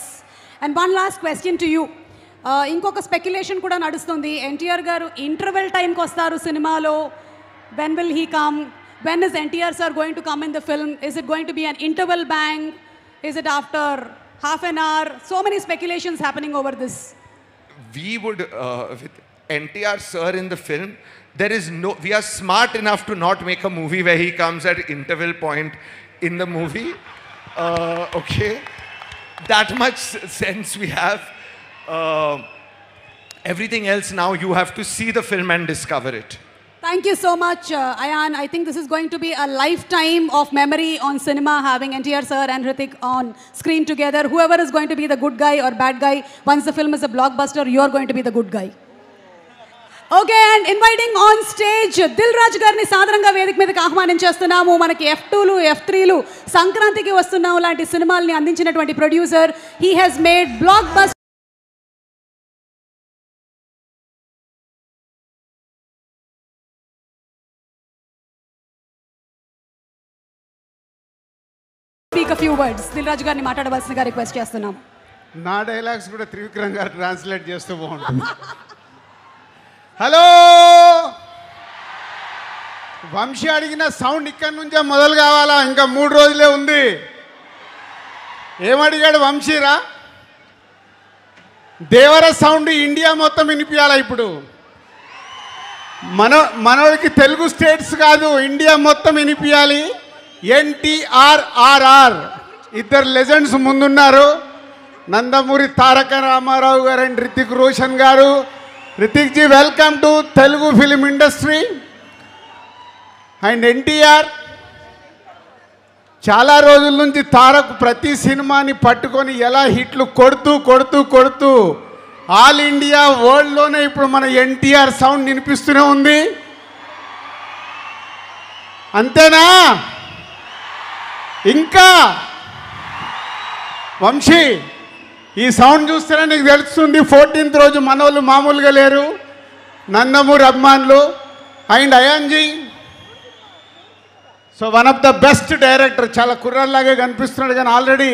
And one last question to you. ఇంకొక స్పెక్యులేషన్ కూడా నడుస్తుంది, ఎన్టీఆర్ గారు ఇంటర్వెల్ టైంకి వస్తారు సినిమాలో. When will he come? When is NTR sir going to come in the film? Is it going to be an interval bang? Is it after half an hour? So many speculations happening over this. We would, with NTR sir in the film, there is no, we are smart enough to not make a movie where he comes at interval point in the movie. Okay. that much sense we have. Everything else now you have to see the film and discover it. Thank you so much, Ayan. I think this is going to be a lifetime of memory on cinema, having NTR sir and Hrithik on screen together. Whoever is going to be the good guy or bad guy, once the film is a blockbuster, you are going to be the good guy. Okay, and inviting on stage Dil Raju గారిని సాధారణంగా వేదిక మీదకి ఆహ్వానించేస్తున్నాము. మనకి F2లు F3లు సంక్రాంతికి వస్తున్నాము లాంటి సినిమాల్ని అందించినటువంటి producer. He has made blockbuster speak a few words. Dil Raju గారిని మాట్లాడవలసిందిగా రిక్వెస్ట్ చేస్తున్నాం. నా డైలాగ్స్ కూడా త్రివిక్రమ్ గారు ట్రాన్స్లేట్ చేస్తూ బాగుంటుంది. హలో, వంశీ అడిగిన సౌండ్ ఇక్కడి నుంచే మొదలు కావాలా? ఇంకా 3 రోజులే ఉంది. ఏమడిగాడు వంశీరా? దేవర సౌండ్ ఇండియా మొత్తం వినిపించాలా ఇప్పుడు? మనోడికి తెలుగు స్టేట్స్ కాదు, ఇండియా మొత్తం వినిపించాలి. NTRRR ఇద్దరు లెజెండ్స్ ముందున్నారు. నందమూరి తారక రామారావు గారు అండ్ రితిక్ రోషన్ గారు. Hrithik ji, welcome to Telugu film industry. And NTR చాలా రోజుల నుంచి తారక్ ప్రతి సినిమాని పట్టుకొని ఎలా హిట్లు కొడుతూ కొడుతూ కొడుతూ ఆల్ ఇండియా వరల్డ్లోనే ఇప్పుడు మన ఎన్టీఆర్ సౌండ్ వినిపిస్తూనే ఉంది. అంతేనా? ఇంకా వంశీ, ఈ సౌండ్ చూస్తేనే నీకు తెలుస్తుంది 14th రోజు మనోళ్ళు మామూలుగా లేరు. నందమూరి అభిమానులు and Ayanji, so one of the best director. చాలా కుర్రల్లాగే కనిపిస్తున్నాడు కానీ ఆల్రెడీ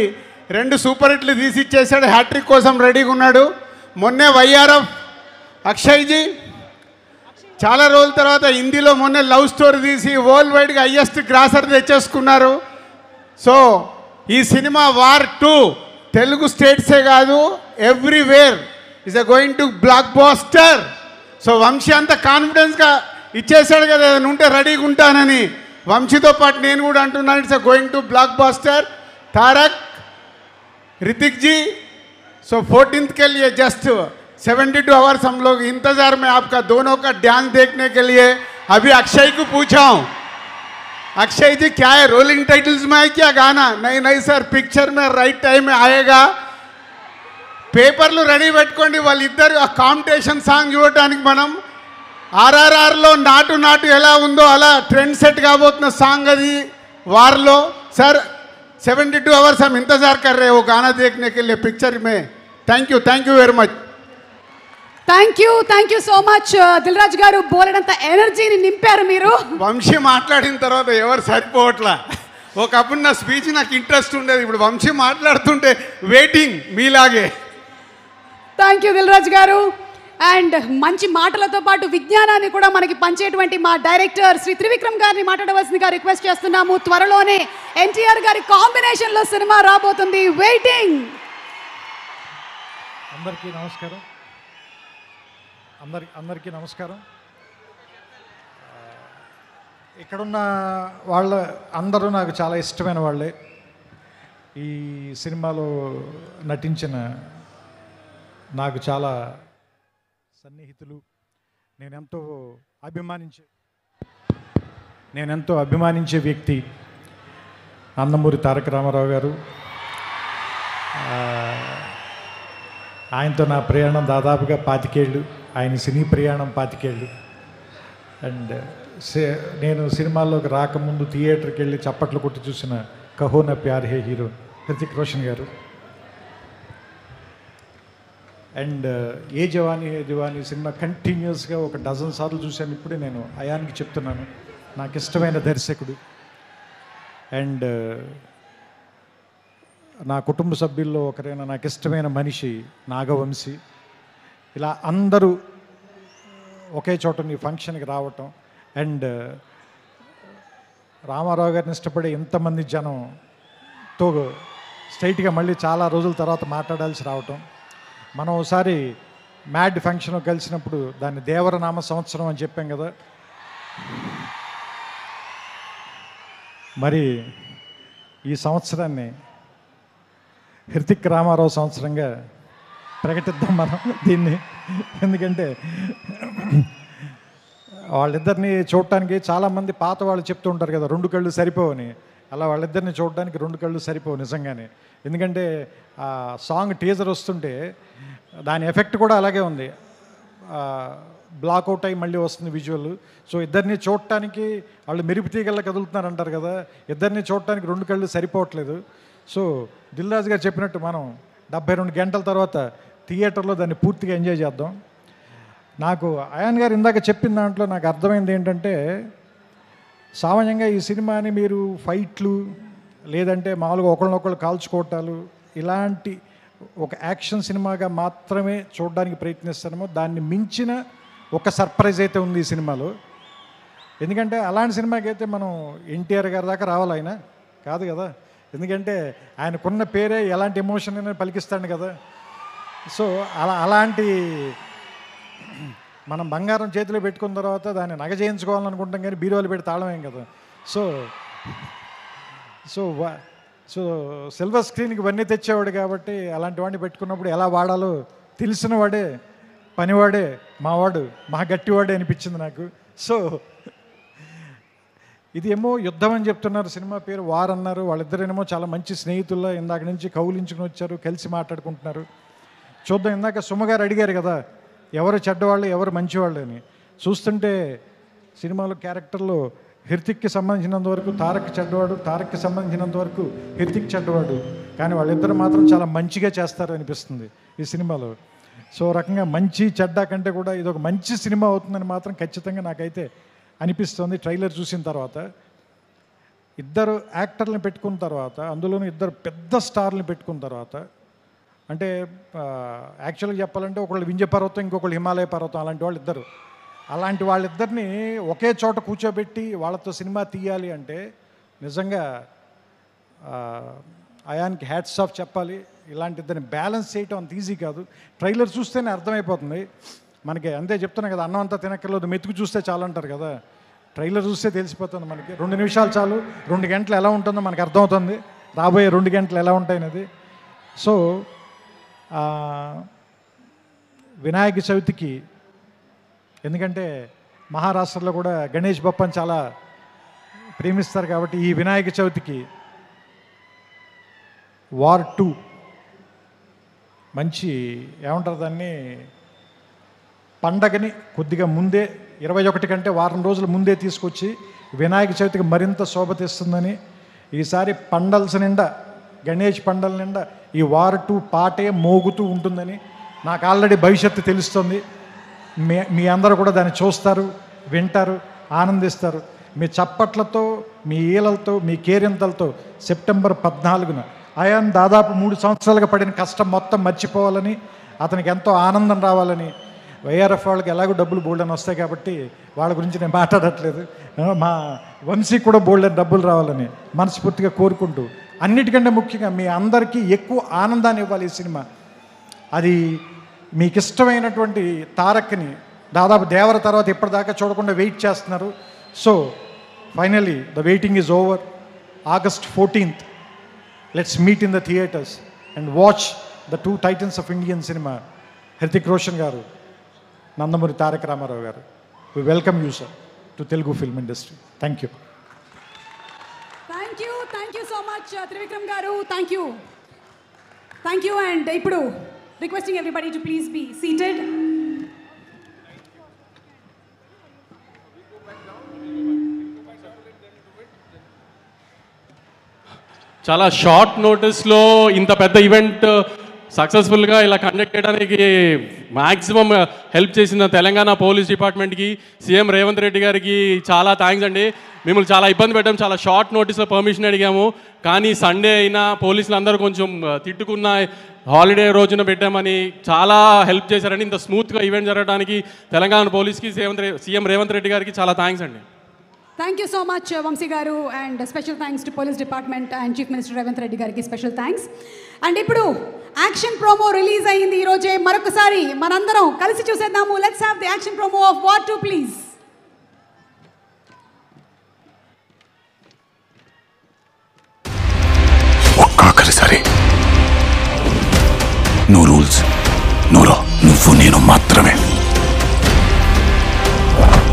2 సూపర్ హిట్లు తీసి ఇచ్చేసాడు. హ్యాట్రిక్ కోసం రెడీగా ఉన్నాడు. మొన్నే వైఆర్ఎఫ్ అక్షయ్జీ చాలా రోజుల తర్వాత హిందీలో మొన్నే లవ్ స్టోరీ తీసి వరల్డ్ వైడ్గా హైయెస్ట్ గ్రాసర్ తెచ్చేసుకున్నారు. సో ఈ సినిమా వార్ 2 తెలుగు స్టేట్సే కాదు, everywhere is going to blockbuster. So Vamsi అంత కాన్ఫిడెన్స్గా ఇచ్చేసాడు కదా, ఏదైనా ఉంటే రెడీగా ఉంటానని. వంశీతో పాటు నేను కూడా అంటున్నాను, it's going to blockbuster. Tarak, Hrithik ji, so 14th के लिए जस्ट 72 आवर्स हम लोग इंतजार में आपका दोनों का डांस देखने के लिए. अभी अक्षय को पूछा हूँ, अक्षय जी क्या है, रोलिंग टाइटल्स में है क्या गाना? नहीं नहीं सर, पिक्चर में राइट टाइम में आएगा. పేపర్లు రెడీ పెట్టుకోండి. వాళ్ళిద్దరు ఆ కాంపిటీషన్ సాంగ్ చూడటానికి మనం RRRలో నాటు నాటు ఎలా ఉందో అలా ట్రెండ్ సెట్ కాబోతున్న సాంగ్ అది వార్లో. सर 72 आवर्स हम इंतजार कर रहे हैं वो गाना देखने के लिए पिक्चर में. Thank you very much. Thank you so much Dil Raju garu. బోలెడంత ఎనర్జీని నింపారు మీరు. వంశీ మాట్లాడిన తర్వాత ఎవరు సరిపోవట్లా. ఒకప్పుడు నా స్పీచ్ నాకు ఇంట్రెస్ట్ ఉండేది, ఇప్పుడు వంశీ మాట్లాడుతుంటే వెయిటింగ్ మీలాగే. థ్యాంక్ యూ దిల్ రాజు గారు. అండ్ మంచి మాటలతో పాటు విజ్ఞానాన్ని కూడా మనకి పంచేటువంటి మా డైరెక్టర్ శ్రీ త్రివిక్రమ్ గారిని మాట్లాడవలసిందిగా రిక్వెస్ట్ చేస్తున్నాము. త్వరలోనే ఎన్టీఆర్ గారి కాంబినేషన్లో సినిమా రాబోతుంది. వెయిటింగ్. అందరికీ నమస్కారం. అందరికీ నమస్కారం. ఇక్కడున్న వాళ్ళ అందరూ నాకు చాలా ఇష్టమైన వాళ్ళే. ఈ సినిమాలో నటించిన నాకు చాలా సన్నిహితులు. నేనెంతో అభిమానించే వ్యక్తి నందమూరి తారక రామారావు గారు. ఆయనతో నా ప్రయాణం దాదాపుగా 25 ఏళ్ళు, ఆయన సినీ ప్రయాణం 25 ఏళ్ళు. అండ్ నేను సినిమాల్లోకి రాకముందు థియేటర్కి వెళ్ళి చప్పట్లు కొట్టి చూసిన కహో నా ప్యార్ హే హీరో హృతిక్ రోషన్ గారు. అండ్ ఏ జవానీ సినిమా కంటిన్యూస్గా 12 సార్లు చూశాను. ఇప్పుడే నేను అయాన్కి చెప్తున్నాను, నాకు ఇష్టమైన దర్శకుడు. అండ్ నా కుటుంబ సభ్యుల్లో ఒకరైన నాకు ఇష్టమైన మనిషి నాగవంశీ. ఇలా అందరూ ఒకే చోట ఈ ఫంక్షన్కి రావటం, అండ్ రామారావు గారిని ఇష్టపడే ఎంతమంది జనంతో స్ట్రైట్గా మళ్ళీ చాలా రోజుల తర్వాత మాట్లాడాల్సి రావటం. మనం ఒకసారి మ్యాడ్ ఫంక్షన్లో కలిసినప్పుడు దాన్ని దేవరనామ సంవత్సరం అని చెప్పాం కదా. మరి ఈ సంవత్సరాన్ని హృతిక్ రామారావు సంవత్సరంగా ప్రకటిద్దాం మనం దీన్ని. ఎందుకంటే వాళ్ళిద్దరిని చూడటానికి చాలామంది పాత వాళ్ళు చెప్తూ ఉంటారు కదా 2 కళ్ళు సరిపోవని. అలా వాళ్ళిద్దరిని చూడడానికి 2 కళ్ళు సరిపోవు నిజంగానే. ఎందుకంటే ఆ సాంగ్ టీజర్ వస్తుంటే దాని ఎఫెక్ట్ కూడా అలాగే ఉంది. బ్లాక్అవుట్ అయ్యి మళ్ళీ వస్తుంది విజువల్. సో ఇద్దరిని చూడటానికి వాళ్ళు మెరుపు తీగల్లా కదులుతున్నారు అంటారు కదా, ఇద్దరిని చూడటానికి 2 కళ్ళు సరిపోవట్లేదు. సో దిల్ రాజు గారు చెప్పినట్టు మనం 72 గంటల తర్వాత థియేటర్లో దాన్ని పూర్తిగా ఎంజాయ్ చేద్దాం. నాకు అయాన్ గారు ఇందాక చెప్పిన దాంట్లో నాకు అర్థమైంది ఏంటంటే, సామాన్యంగా ఈ సినిమాని మీరు ఫైట్లు లేదంటే మామూలుగా ఒకళ్ళనొకళ్ళు కాల్చుకోవటాలు ఇలాంటి ఒక యాక్షన్ సినిమాగా మాత్రమే చూడడానికి ప్రయత్నిస్తామో దాన్ని మించిన ఒక సర్ప్రైజ్ అయితే ఉంది ఈ సినిమాలో. ఎందుకంటే అలాంటి సినిమాకి అయితే మనం ఎన్టీఆర్ గారి దాకా రావాలి, ఆయన కాదు కదా. ఎందుకంటే ఆయనకున్న పేరే ఎలాంటి ఎమోషన్ అయినా పలికిస్తాడు కదా. సో అలాంటి మనం బంగారం చేతిలో పెట్టుకున్న తర్వాత దాన్ని నగ చేయించుకోవాలనుకుంటాం కానీ బీరువాలు పెట్టి తాళమేం కదా. సో సో సో సిల్వర్ స్క్రీన్కి ఇవన్నీ తెచ్చేవాడు కాబట్టి అలాంటి వాడిని పెట్టుకున్నప్పుడు ఎలా వాడాలో తెలిసిన వాడే, పనివాడే, మావాడు, మా గట్టివాడే అనిపించింది నాకు. సో ఇది ఏమో యుద్ధం అని చెప్తున్నారు, సినిమా పేరు వార్ అన్నారు. వాళ్ళిద్దరేమో చాలా మంచి స్నేహితుల్లో ఇందాక నుంచి కౌలించుకుని వచ్చారు, కలిసి మాట్లాడుకుంటున్నారు. చూద్దాం. ఇందాక సుమగారు అడిగారు కదా ఎవరు చెడ్డవాళ్ళు ఎవరు మంచివాళ్ళు అని. చూస్తుంటే సినిమాలో క్యారెక్టర్లో హృతిక్కి సంబంధించినంత వరకు తారక్ చెడ్డవాడు, తారక్కి సంబంధించినంత వరకు హృతిక్ చెడ్డవాడు. కానీ వాళ్ళిద్దరు మాత్రం చాలా మంచిగా చేస్తారు అనిపిస్తుంది ఈ సినిమాలో. సో రకంగా మంచి చెడ్డ కంటే కూడా ఇది ఒక మంచి సినిమా అవుతుందని మాత్రం ఖచ్చితంగా నాకైతే అనిపిస్తుంది ట్రైలర్ చూసిన తర్వాత. ఇద్దరు యాక్టర్లను పెట్టుకున్న తర్వాత, అందులోనూ ఇద్దరు పెద్ద స్టార్లను పెట్టుకున్న తర్వాత, అంటే యాక్చువల్గా చెప్పాలంటే ఒకళ్ళు వింధ్య పర్వతం, ఇంకొకళ్ళు హిమాలయ పర్వతం, అలాంటి వాళ్ళు ఇద్దరు. అలాంటి వాళ్ళిద్దరిని ఒకే చోట కూర్చోబెట్టి వాళ్ళతో సినిమా తీయాలి అంటే నిజంగా అయాన్కి హ్యాట్స్ ఆఫ్ చెప్పాలి. ఇలాంటి ఇద్దరిని బ్యాలెన్స్ చేయటం అంత ఈజీ కాదు. ట్రైలర్ చూస్తేనే అర్థమైపోతుంది మనకి. అంతే చెప్తున్నా కదా, అన్నం అంతా తినక్కర్లేదు, మెతుకు చూస్తే చాలు అంటారు కదా. ట్రైలర్ చూస్తే తెలిసిపోతుంది మనకి. 2 నిమిషాలు చాలు, 2 గంటలు ఎలా ఉంటుందో మనకు అర్థమవుతుంది, రాబోయే 2 గంటలు ఎలా ఉంటాయనేది. సో వినాయక చవితికి, ఎందుకంటే మహారాష్ట్రలో కూడా గణేష్ బప్పని చాలా ప్రేమిస్తారు కాబట్టి ఈ వినాయక చవితికి వార్ 2 మంచి ఏమంటారు దాన్ని, పండగని కొద్దిగా ముందే 21 కంటే వారం రోజుల ముందే తీసుకొచ్చి వినాయక చవితికి మరింత శోభ తెస్తుందని, ఈసారి పండల్స్ నిండా, గణేష్ పండల నిండా ఈ వార్ 2 పాటే మోగుతూ ఉంటుందని నాకు ఆల్రెడీ భవిష్యత్తు తెలుస్తుంది. మీ అందరూ కూడా దాన్ని చూస్తారు, వింటారు, ఆనందిస్తారు. మీ చప్పట్లతో, మీ ఈలలతో, మీ కేరింతలతో సెప్టెంబర్ 14న అయాన్ దాదాపు 3 సంవత్సరాలుగా పడిన కష్టం మొత్తం మర్చిపోవాలని, అతనికి ఎంతో ఆనందం రావాలని. వైఆర్ఎఫ్ వాళ్ళకి ఎలాగో డబ్బులు బోల్డని వస్తాయి కాబట్టి వాళ్ళ గురించి నేను మాట్లాడట్లేదు. మా వంశీకి కూడా బోల్డని డబ్బులు రావాలని మనస్ఫూర్తిగా కోరుకుంటూ, అన్నిటికంటే ముఖ్యంగా మీ అందరికీ ఎక్కువ ఆనందాన్ని ఇవ్వాలి ఈ సినిమా. అది మీకు ఇష్టమైనటువంటి తారక్ని దాదాపు దేవర తర్వాత ఇప్పటిదాకా చూడకుండా వెయిట్ చేస్తున్నారు. So finally the waiting is over. August 14th, let's meet in the theatres and watch the 2 titans of Indian cinema, Hrithik Roshan garu, Nandamuri Tarak Ramarao garu. We welcome you, sir, to Telugu film industry. Thank you. Thank you so much, Trivikram garu. Thank you. And ippudu requesting everybody to please be seated. చాలా షార్ట్ నోటీస్లో ఇంత పెద్ద ఈవెంట్ సక్సెస్ఫుల్గా ఇలా కండక్ట్ చేయడానికి మ్యాక్సిమం హెల్ప్ చేసిన తెలంగాణ పోలీస్ డిపార్ట్మెంట్కి, సీఎం రేవంత్ రెడ్డి గారికి చాలా థ్యాంక్స్ అండి. మిమ్మల్ని చాలా ఇబ్బంది పెట్టాం, చాలా షార్ట్ నోటీస్లో పర్మిషన్ అడిగాము. కానీ సండే అయినా పోలీసులు అందరూ కొంచెం తిట్టుకున్న హాలిడే రోజున పెట్టామని చాలా హెల్ప్ చేశారండి. ఇంత స్మూత్గా ఈవెంట్ జరగడానికి తెలంగాణ పోలీస్కి, సీఎం రేవంత్ రెడ్డి గారికి చాలా థ్యాంక్స్ అండి. Thank you so much, Vamsi garu, and special thanks to Police Department and Chief Minister Revanth Reddy gariki special thanks. And ippudu action promo release ayindi ee roje marokasari manandaram kalisi chuseddamu. Let's have the action promo of War 2 please. ఒక్కసారి నో రూల్స్, నో లా. నువ్వు నేను మాత్రమే.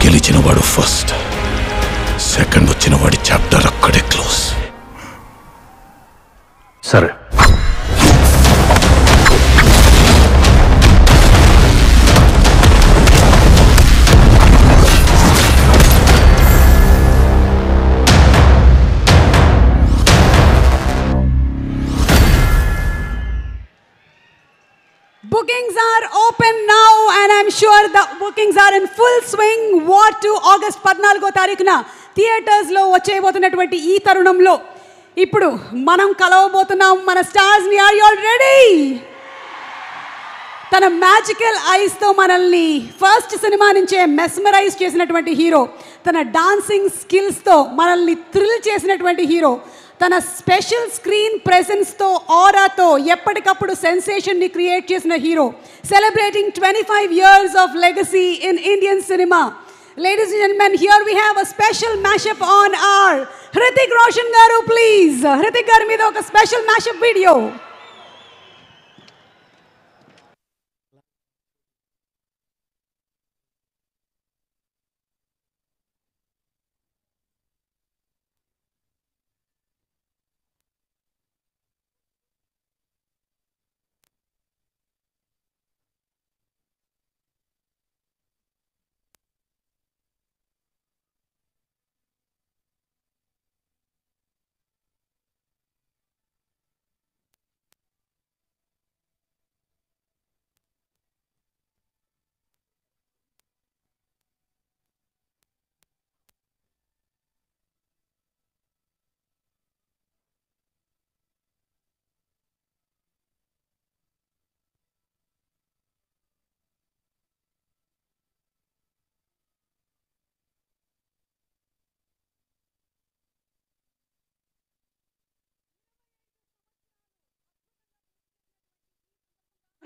గెలిచిన వాడు ఫస్ట్, సెకండ్ వచ్చిన వాడి చాప్టర్ అక్కడే క్లోజ్. సరే, Bookings are open now and I'm sure the bookings are in full swing. War 2 August 14వ తారీఖున థియేటర్స్లో వచ్చేయబోతున్నటువంటి ఈ తరుణంలో ఇప్పుడు మనం కలవబోతున్నాం మన స్టార్స్ని. Are you all ready? తన మ్యాజికల్ ఐస్తో మనల్ని ఫస్ట్ సినిమా నుంచే మెస్మరైజ్ చేసినటువంటి హీరో, తన డాన్సింగ్ స్కిల్స్తో మనల్ని థ్రిల్ చేసినటువంటి హీరో, తన స్పెషల్ స్క్రీన్ ప్రెజెన్స్తో ఆరాతో ఎప్పటికప్పుడు సెన్సేషన్ని క్రియేట్ చేసిన hero, celebrating 25 years of legacy in Indian cinema. Ladies and gentlemen, here we have a special mashup on our Hrithik Roshan garu, please. Hrithik garu meeda oka special mashup video.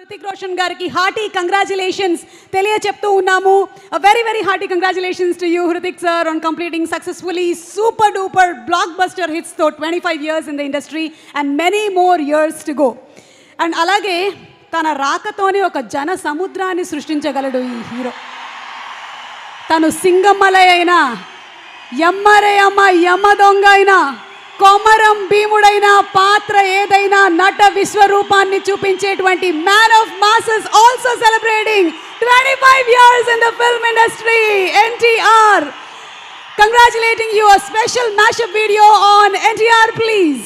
Hrithik Roshan gariki hearty congratulations తెలియచెప్తూ ఉన్నాము. A very very hearty congratulations to you Hrithik sir on completing successfully super duper blockbuster hits తో 25 years in the industry and many more years to go. And అలాగే తన రాకతోనే ఒక జన సముద్రాన్ని సృష్టించగలడు ఈ హీరో. తను సింగమ్మలై అయినా, యమ్మరే అమ్మ యమ్మ దొంగ అయినా, కొమరం భీముడైన పాత్ర ఏదైనా నట విశ్వరూపాన్ని చూపించేటువంటి man of masses, also celebrating 25 years in the film industry, NTR. Congratulating you, a special mashup video on NTR please.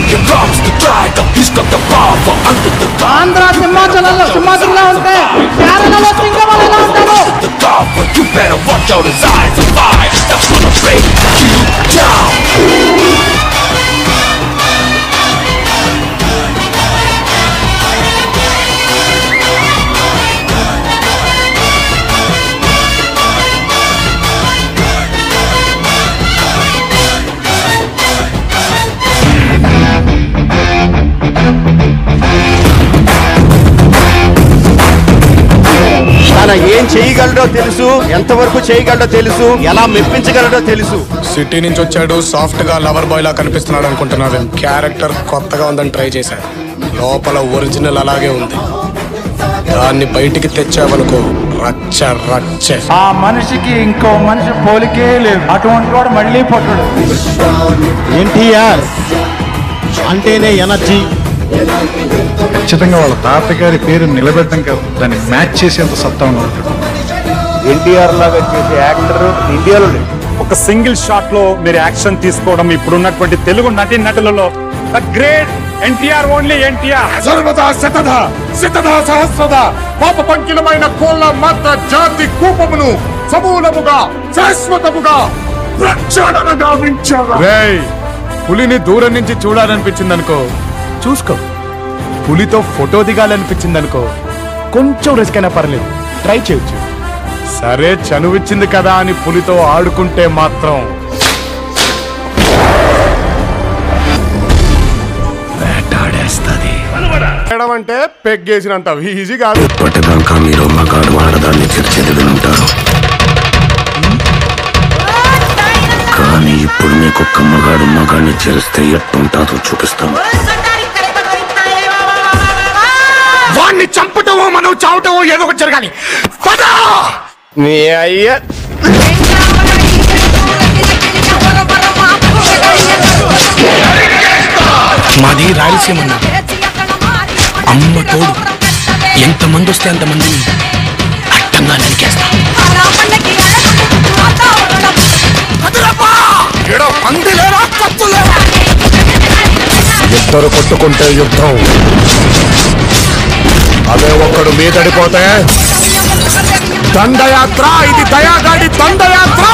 Here comes the tiger, he's got the power under the Andhra సింహాచలంలో సింహాచలంలో ఉంటే కేరళలో సింగమల ఎలా ఉంటారు? the cover. You better watch out, his eyes are fire. That's gonna break you down. తన ఏం చేయగలడో తెలుసు, ఎంతవరకు చేయగలడో తెలుసు, ఎలా మెప్పించగలడో తెలుసు. సిటీ నుంచి వచ్చాడు, సాఫ్ట్ గా లవర్ బాయ్ లా కనిపిస్తున్నాడు అనుకుంటున్నాడు. క్యారెక్టర్ కొత్తగా ఉందని ట్రై చేశాడు. లోపల ఒరిజినల్ అలాగే ఉంది. దాన్ని బయటికి తెచ్చావనుకో రచ్చ రచ్చ. ఆ మనిషికి ఇంకో మనిషి పోలికే లేదు. అటువంటి వాడు మళ్ళీ పట్టుడు. ఎన్టీఆర్ అంటేనే ఎనర్జీ. ఖచ్చితంగా వాళ్ళ తాతగారి పేరు నిలబెట్టడం కాదు, దాన్ని మ్యాచ్ చేసేంత సత్తా ఉన్నాడు. ఎన్టీఆర్ లాగా చేసే యాక్టర్ ఇండియాలో లేదు. ఒక సింగిల్ షాట్ లో మీరు యాక్షన్ తీసుకోవడం ఇప్పుడున్నటువంటి తెలుగు నటి నటులలో the great NTR, only NTR. సర్వదా శతధ శతధ సహస్రద పాప పంకిలమైన కోళ్ళ మాత్ర జాతి కూపమును సమూలముగా శాశ్వతముగా ప్రక్షాళనగా వించారు. పులిని దూరం నుంచి చూడాలనిపించింది అనుకో, చూసుకో. పులితో ఫోటో దిగాలనిపించింది అనుకో, కొంచెం రిస్క్ అయినా పర్లేదు, ట్రై చేయొచ్చు. సరే చనువిచ్చింది కదా అని పులితో ఆడుకుంటే మాత్రం వేటాడేస్తుంది. అంటే పెగ్గేసినంత ఈజీ కాదు. ఇప్పటిదాకా మీరు మగాడు ఆడదాన్ని చర్చలు ఉంటారు. చేస్తే ఎట్టుంటాదో చూపిస్తాను. వాణ్ణి చంపటమో మనం చావటమో ఏదో ఒకటి జరగాలి. పదా నీ అయ్య మాది రాయలసీమ అన్న. అమ్మ తోడు ఎంతమంది వస్తే అంతమందిని అట్టంగా నరికేస్తా. ఇద్దరు కొట్టుకుంటే యుద్ధం, అదే ఒక్కడు మీదడిపోతే దండయాత్ర. ఇది దయాగాడి దండయాత్ర.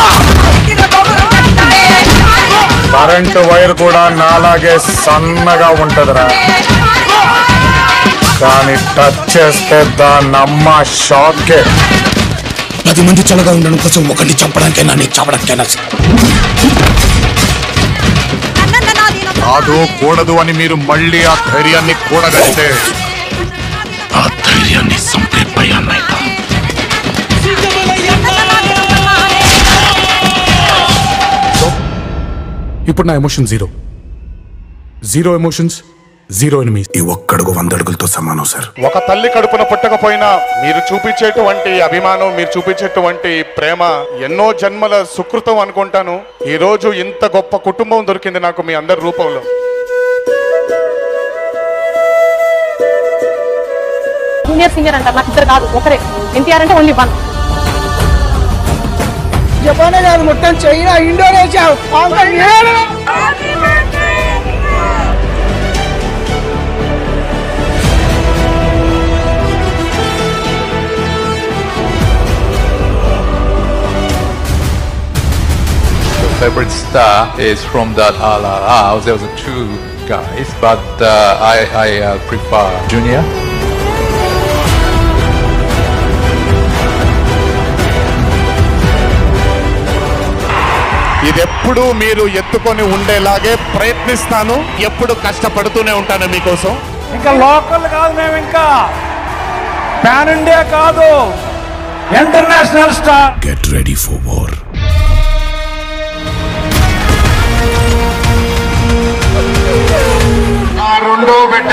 కరెంటు వైర్ కూడా నాలాగే సన్నగా ఉంటదిరా, కానీ టచ్ చేస్తే దాన్నమ్మ షాకే. 10 మంది చల్లగా ఉండడం కోసం ఒకరిని చంపడానికైనా నీ చావడానికైనా కాదు కూడదు అని మీరు మళ్ళీ ఆ ధైర్యాన్ని కూడగలిగితే ఆ ధైర్యాన్ని సంపే భయాన్నైనా. ఇప్పుడు నా emotion zero emotions, zero enemies. ఈ ఒక్కడుగు 100 అడుగులతో సమానం సార్. ఒక తల్లి కడుపున పుట్టకపోయినా మీరు చూపించేటువంటి అభిమానం, మీరు చూపించేటువంటి ప్రేమ ఎన్నో జన్మల సుకృతం అనుకుంటాను. ఈ రోజు ఇంత గొప్ప కుటుంబం దొరికింది నాకు మీ అందరి రూపంలో. జూనియర్ సింగర్ అంటారు, నాకు ఇద్దరు కాదు ఒకరే. ఎన్టీఆర్ అంటే ఓన్లీ 1. జపానే కాదు, మొత్తం China, Indonesia, favorite star is from that house. There was 2 guys, but I prefer Junior. ఇది ఎప్పుడు మీరు ఎత్తుకొని ఉండేలాగే ప్రయత్నిస్తాను. ఎప్పుడు కష్టపడుతూనే ఉంటాను మీకోసం. ఇంకా లోకల్ కాదు, మేము ఇంకా పాన్ ఇండియా కాదు, international star. Get ready for war. రెండో బిడ్డ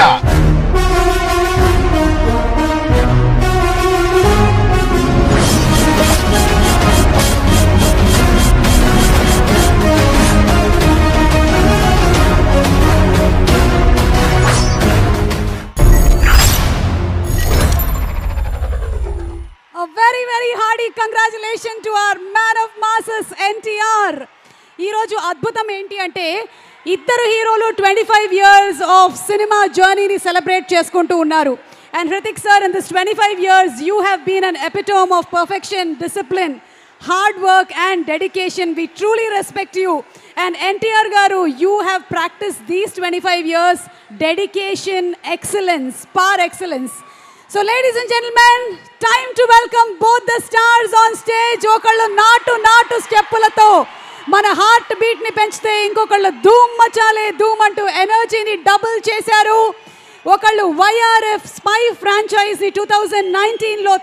A very, very hearty congratulations to our man of masses, NTR. ఈ రోజు అద్భుతం ఏంటి అంటే ఇద్దరు హీరోలు 25 years ఆఫ్ సినిమా జర్నీని సెలబ్రేట్ చేసుకుంటూ ఉన్నారు. And Hrithik sir, in this 25 years you have been an epitome of perfection, discipline, hard work and dedication. We truly respect you. And NTR garu, you have practiced these 25 years dedication, excellence, par excellence. So ladies and gentlemen, time to welcome both the stars on stage. Okallu naatu steppulato మన హార్ట్ బీట్ ని పెంచితే ఇంకొకళ్ళు ధూమ్ మచాలే ధూమ్ అంటూ ఎనర్జీని డబుల్ చేశారు. ఒకళ్ళు YRF స్పై ఫ్రాంచైజ్ ని 2019 లో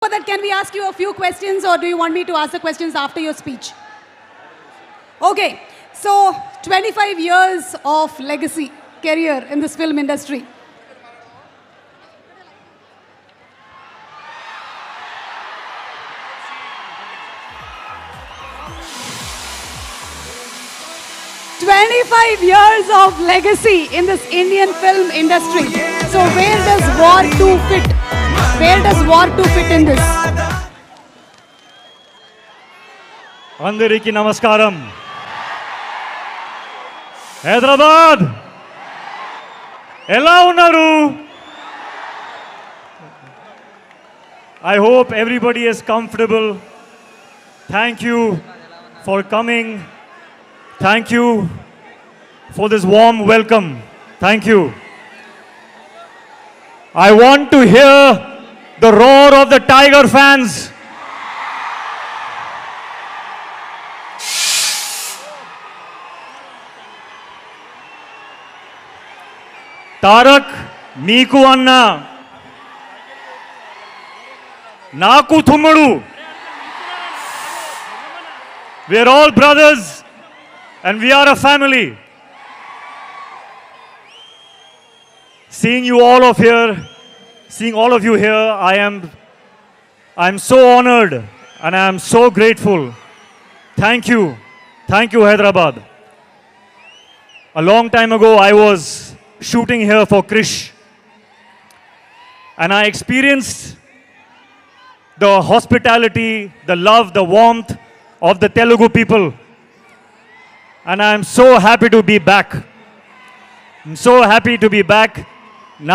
For that, can we ask you a few questions, or do you want me to ask the questions after your speech? Okay, so 25 years of legacy career in this film industry. "25 years of legacy in this Indian film industry. So where does War 2 fit? Where does War 2 fit in this?" అందరికీ నమస్కారం. హైదరాబాద్ ఎలా ఉన్నారు? I hope everybody is comfortable. Thank you for coming. Thank you for this warm welcome. Thank you. I want to hear the roar of the Tiger fans. Tarak నీకు అన్న నాకు తుమ్ముడు. We are all brothers and we are a family. Seeing you all of here, seeing all of you here, I'm so honored and I am so grateful. Thank you. Thank you, Hyderabad. A long time ago, I was shooting here for Krish, and I experienced the hospitality, the love, the warmth of the Telugu people, and I am so happy to be back. I'm so happy to be back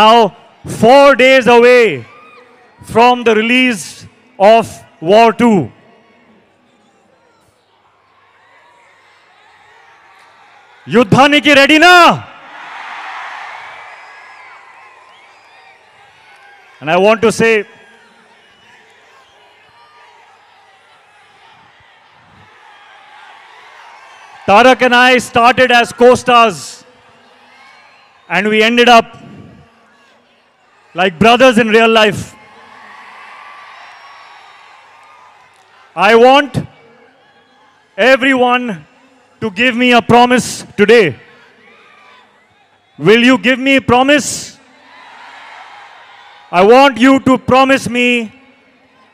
now, 4 days away from the release of War 2. యుద్ధానికి రెడీనా? And I want to say, Tarak and I started as co-stars and we ended up like brothers in real life. I want everyone to give me a promise today. Will you give me a promise? I want you to promise me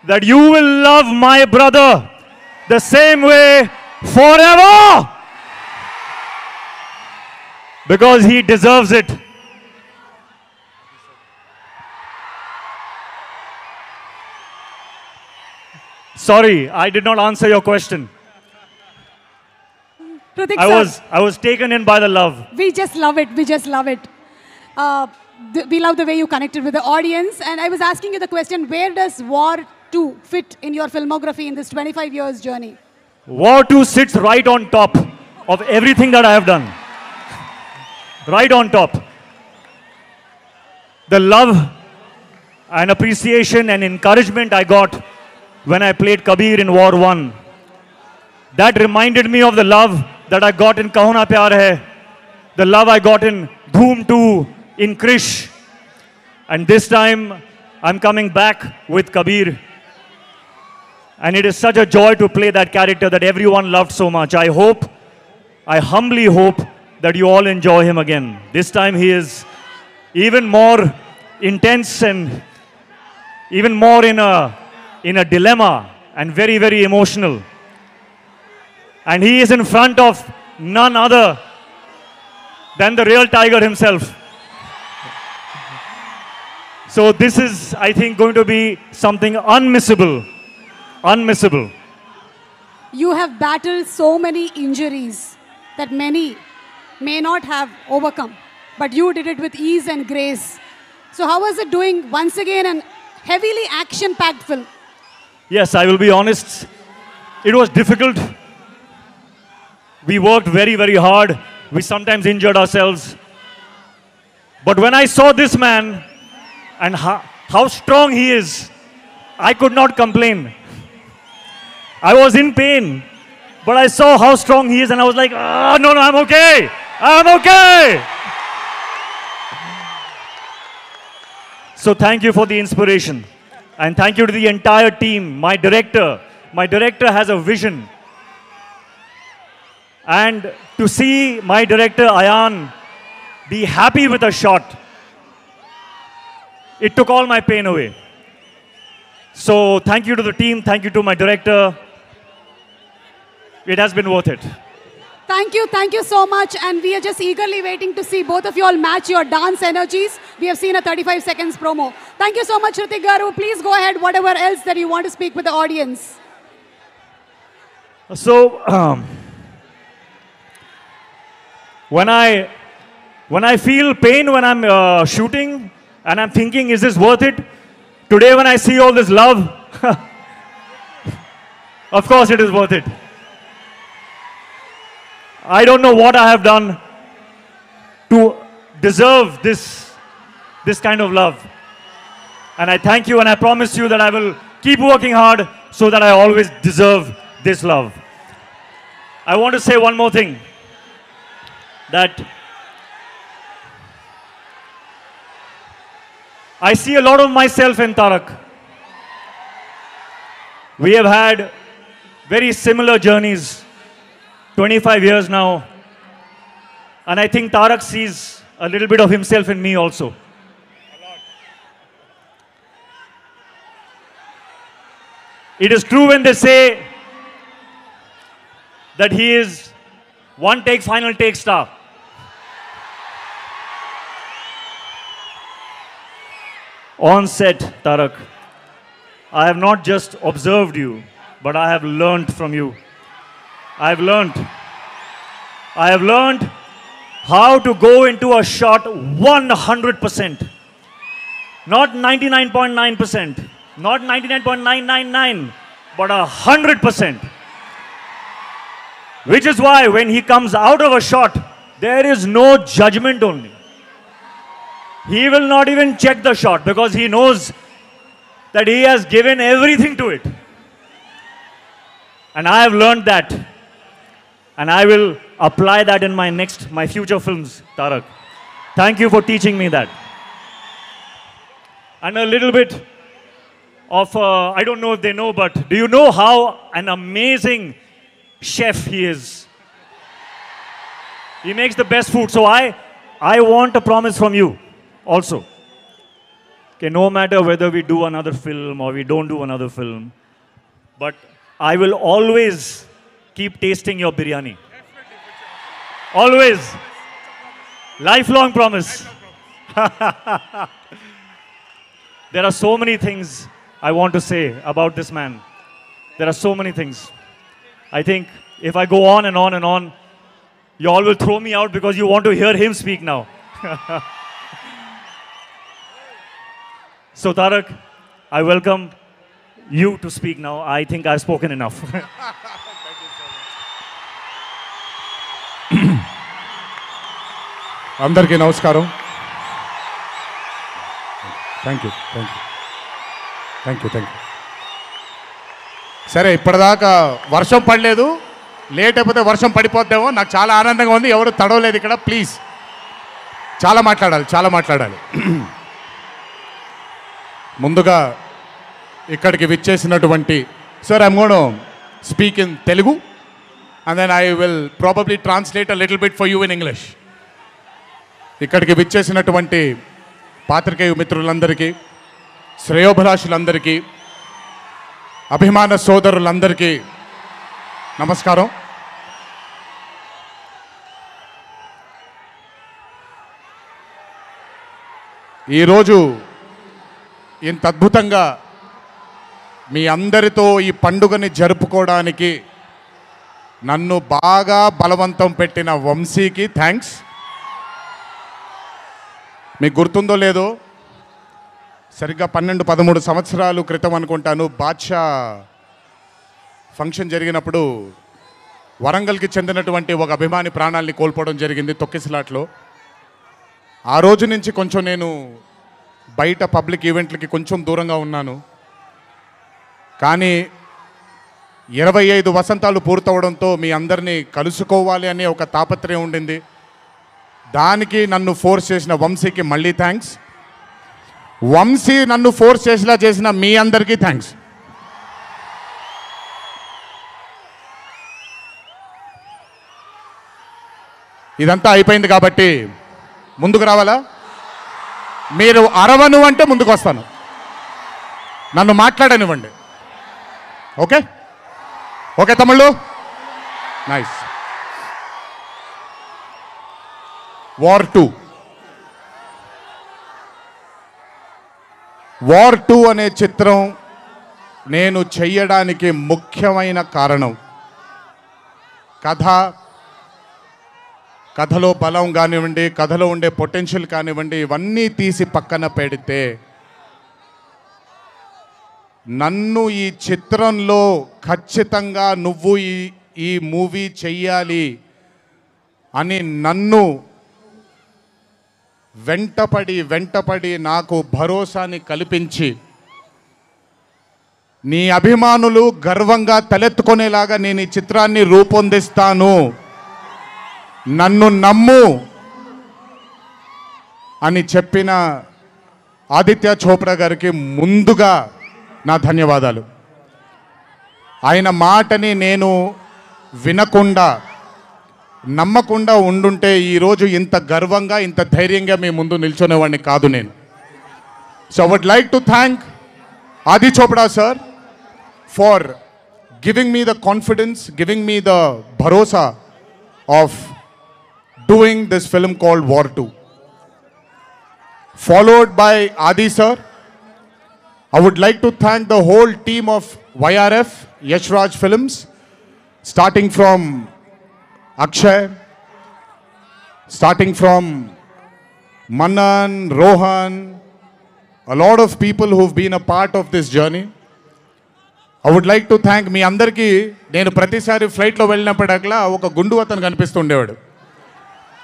that you will love my brother the same way forever, because he deserves it. Sorry, I did not answer your question. Pratik I was taken in by the love. We just love it. We just love it. We love the way you connected with the audience. And I was asking you the question, where does War 2 fit in your filmography in this 25 years journey? War 2 sits right on top of everything that I have done. Right on top. The love and appreciation and encouragement I got when I played Kabir in War 1. That reminded me of the love that I got in Kaho Na Pyar Hai, the love I got in Dhoom 2, in Krish. And this time, I'm coming back with Kabir. And it is such a joy to play that character that everyone loved so much. I humbly hope that you all enjoy him again. This time he is even more intense and even more in a dilemma and very, very emotional. And he is in front of none other than the real Tiger himself. So this is, I think, going to be something unmissable. Unmissable. You have battled so many injuries that many may not have overcome, but you did it with ease and grace. So how was it doing once again an heavily action-packed film? Yes, I will be honest. It was difficult. We worked very, very hard. We sometimes injured ourselves. But when I saw this man and how strong he is, I could not complain. I was in pain, but I saw how strong he is and I was like, oh, no, I'm okay. I'm okay. So thank you for the inspiration. And thank you to the entire team, my director. My director has a vision. And to see my director, Ayan, be happy with a shot, it took all my pain away. So thank you to the team, thank you to my director. It has been worth it. Thank you so much. And we are just eagerly waiting to see both of you all match your dance energies. We have seen a 35 seconds promo. Thank you so much, Hrithik Garu. Please go ahead, whatever else that you want to speak with the audience. So, when I feel pain when I'm shooting and I'm thinking, is this worth it? Today when I see all this love, of course it is worth it. I don't know what I have done to deserve this kind of love. And I thank you and I promise you that I will keep working hard so that I always deserve this love. I want to say one more thing, that I see a lot of myself in Tarak. We have had very similar journeys, 25 years now. And I think Tarak sees a little bit of himself in me also. It is true when they say that he is one take, final take star. On set, Tarak, I have not just observed you, but I have learned from you. I have learned how to go into a shot 100%. Not 99.9%, not 99.999, but 100%. Which is why when he comes out of a shot, there is no judgment only. He will not even check the shot because he knows that he has given everything to it. And I have learned that. And I will apply that in my future films, Tarak. Thank you for teaching me that. And a little bit of, I don't know if they know, but do you know how an amazing chef he is? He makes the best food. So I want a promise from you also. Okay, no matter whether we do another film or we don't do another film, but I will always keep tasting your biryani. Always. Lifelong promise. There are so many things I want to say about this man. There are so many things. I think if I go on and on and on, you all will throw me out because you want to hear him speak now. So Tarak, I welcome you to speak now. I think I've spoken enough. అందరికీ నమస్కారం. Thank you. సరే, ఇప్పటిదాకా వర్షం పడలేదు, లేట్ అయిపోతే వర్షం పడిపోద్దేమో. నాకు చాలా ఆనందంగా ఉంది. ఎవరు తడవలేదు ఇక్కడ. ప్లీజ్, చాలా మాట్లాడాలి. ముందుగా ఇక్కడికి విచ్చేసినటువంటి sir, I'm gonna speak in Telugu and then I will probably translate a little bit for you in English. ఇక్కడికి విచ్చేసినటువంటి పాత్రికేయ మిత్రులందరికీ, శ్రేయోభిలాషులందరికీ, అభిమాన సోదరులందరికీ నమస్కారం. ఈరోజు ఇంత అద్భుతంగా మీ అందరితో ఈ పండుగని జరుపుకోవడానికి నన్ను బాగా బలవంతం పెట్టిన వంశీకి థ్యాంక్స్. మీకు గుర్తుందో లేదో, సరిగ్గా 12-13 సంవత్సరాలు క్రితం అనుకుంటాను, బాద్షా ఫంక్షన్ జరిగినప్పుడు వరంగల్కి చెందినటువంటి ఒక అభిమాని ప్రాణాల్ని కోల్పోవడం జరిగింది తొక్కిసలాట్లో. ఆ రోజు నుంచి కొంచెం నేను బయట పబ్లిక్ ఈవెంట్లకి కొంచెం దూరంగా ఉన్నాను. కానీ 25 వసంతాలు పూర్తవడంతో మీ అందరినీ కలుసుకోవాలి అనే ఒక తాపత్రయం ఉండింది. దానికి నన్ను ఫోర్స్ చేసిన వంశీకి మళ్ళీ థ్యాంక్స్. వంశీ నన్ను ఫోర్స్ చేసేలా చేసిన మీ అందరికీ థ్యాంక్స్. ఇదంతా అయిపోయింది కాబట్టి ముందుకు రావాలా? మీరు అరవను అంటే ముందుకు వస్తాను, నన్ను మాట్లాడనివ్వండి. ఓకే ఓకే తమ్ముళ్ళు, నైస్. వార్ 2 అనే చిత్రం నేను చెయ్యడానికి ముఖ్యమైన కారణం కథలో బలం కానివ్వండి, కథలో ఉండే పొటెన్షియల్ కానివ్వండి, ఇవన్నీ తీసి పక్కన పెడితే నన్ను ఈ చిత్రంలో ఖచ్చితంగా నువ్వు ఈ మూవీ చెయ్యాలి అని నన్ను వెంటపడి నాకు భరోసాని కల్పించి నీ అభిమానులు గర్వంగా తలెత్తుకునేలాగా నేను ఈ చిత్రాన్ని రూపొందిస్తాను, నన్ను నమ్ము అని చెప్పిన ఆదిత్య చోప్రా గారికి ముందుగా నా ధన్యవాదాలు. ఆయన మాటని నేను వినకుండా నమ్మకుండా ఉండుంటే ఈరోజు ఇంత గర్వంగా ఇంత ధైర్యంగా మీ ముందు నిల్చునేవాడిని కాదు నేను. So I would like to thank Adi Chopra sir for giving me the confidence, giving me the భరోసా of doing this film called War 2. Followed by Adi sir, I would like to thank the whole team of YRF, Yash Raj Films, starting from Akshay, starting from Manan, Rohan, a lot of people who've been a part of this journey. I would like to thank మీ అందరికీ. నేను ప్రతిసారి ఫ్లైట్లో వెళ్ళినప్పుడల్లా ఒక గుండు అతను కనిపిస్తుండేవాడు.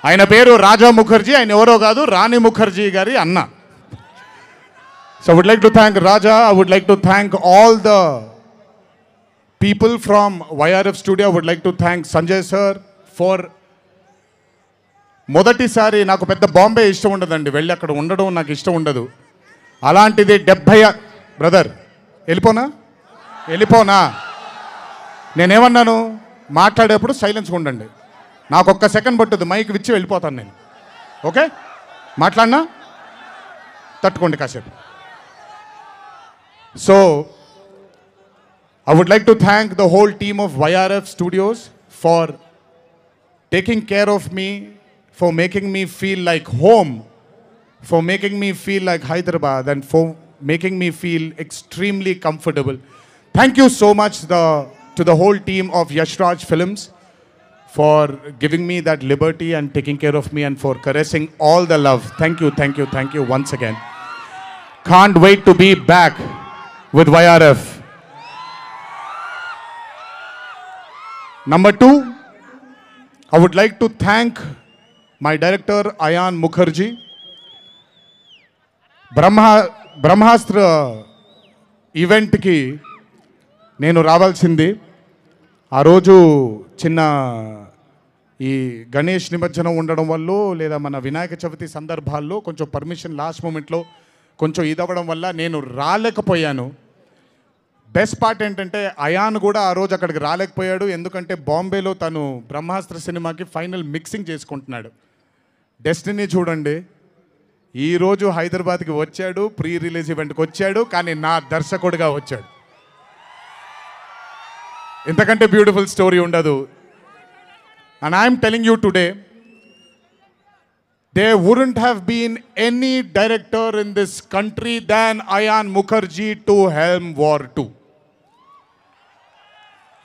ఆయన పేరు రాజా ముఖర్జీ, ఆయన ఎవరో కాదు, రాణి ముఖర్జీ గారి అన్న. So I would like to thank Raja. I would like to thank all the people from YRF studio. I would like to thank Sanjay sir for మొదటిసారి నాకు పెద్ద బాంబే ఇష్టం ఉండదండి, వెళ్ళి అక్కడ ఉండడం నాకు ఇష్టం ఉండదు. అలాంటిది 70 బ్రదర్ వెళ్ళిపోనా నేనేమన్నాను, మాట్లాడేప్పుడు సైలెన్స్గా ఉండండి, నాకు ఒక్క సెకండ్ పట్టుద్ది, మైక్ ఇచ్చి వెళ్ళిపోతాను నేను. ఓకే, మాట్లాడినా తట్టుకోండి కాసేపు. So I would like to thank the whole team of YRF Studios for taking care of me, for making me feel like home, for making me feel like Hyderabad, and for making me feel extremely comfortable. Thank you so much to the whole team of Yash Raj Films for giving me that liberty and taking care of me and for caressing all the love. Thank you once again. Can't wait to be back with YRF. Number 2, I would like to thank my director Ayan Mukherjee. బ్రహ్మాస్త్ర ఈవెంట్కి నేను రావాల్సింది. ఆ రోజు చిన్న ఈ గణేష్ నిమజ్జనం ఉండడం వల్ల లేదా మన వినాయక చవితి సందర్భాల్లో కొంచెం పర్మిషన్ లాస్ట్ మూమెంట్లో కొంచెం ఇదవ్వడం వల్ల నేను రాలేకపోయాను. బెస్ట్ పార్ట్ ఏంటంటే అయాన్ కూడా ఆ రోజు అక్కడికి రాలేకపోయాడు, ఎందుకంటే బాంబేలో తను బ్రహ్మాస్త్ర సినిమాకి ఫైనల్ మిక్సింగ్ చేసుకుంటున్నాడు. డెస్టినీ చూడండి, ఈరోజు హైదరాబాద్కి వచ్చాడు, ప్రీ రిలీజ్ ఈవెంట్కి వచ్చాడు, కానీ నా దర్శకుడిగా వచ్చాడు. ఇంతకంటే బ్యూటిఫుల్ స్టోరీ ఉండదు. And I am telling you today, there wouldn't have been any director in this country than Ayan Mukherjee to helm War 2.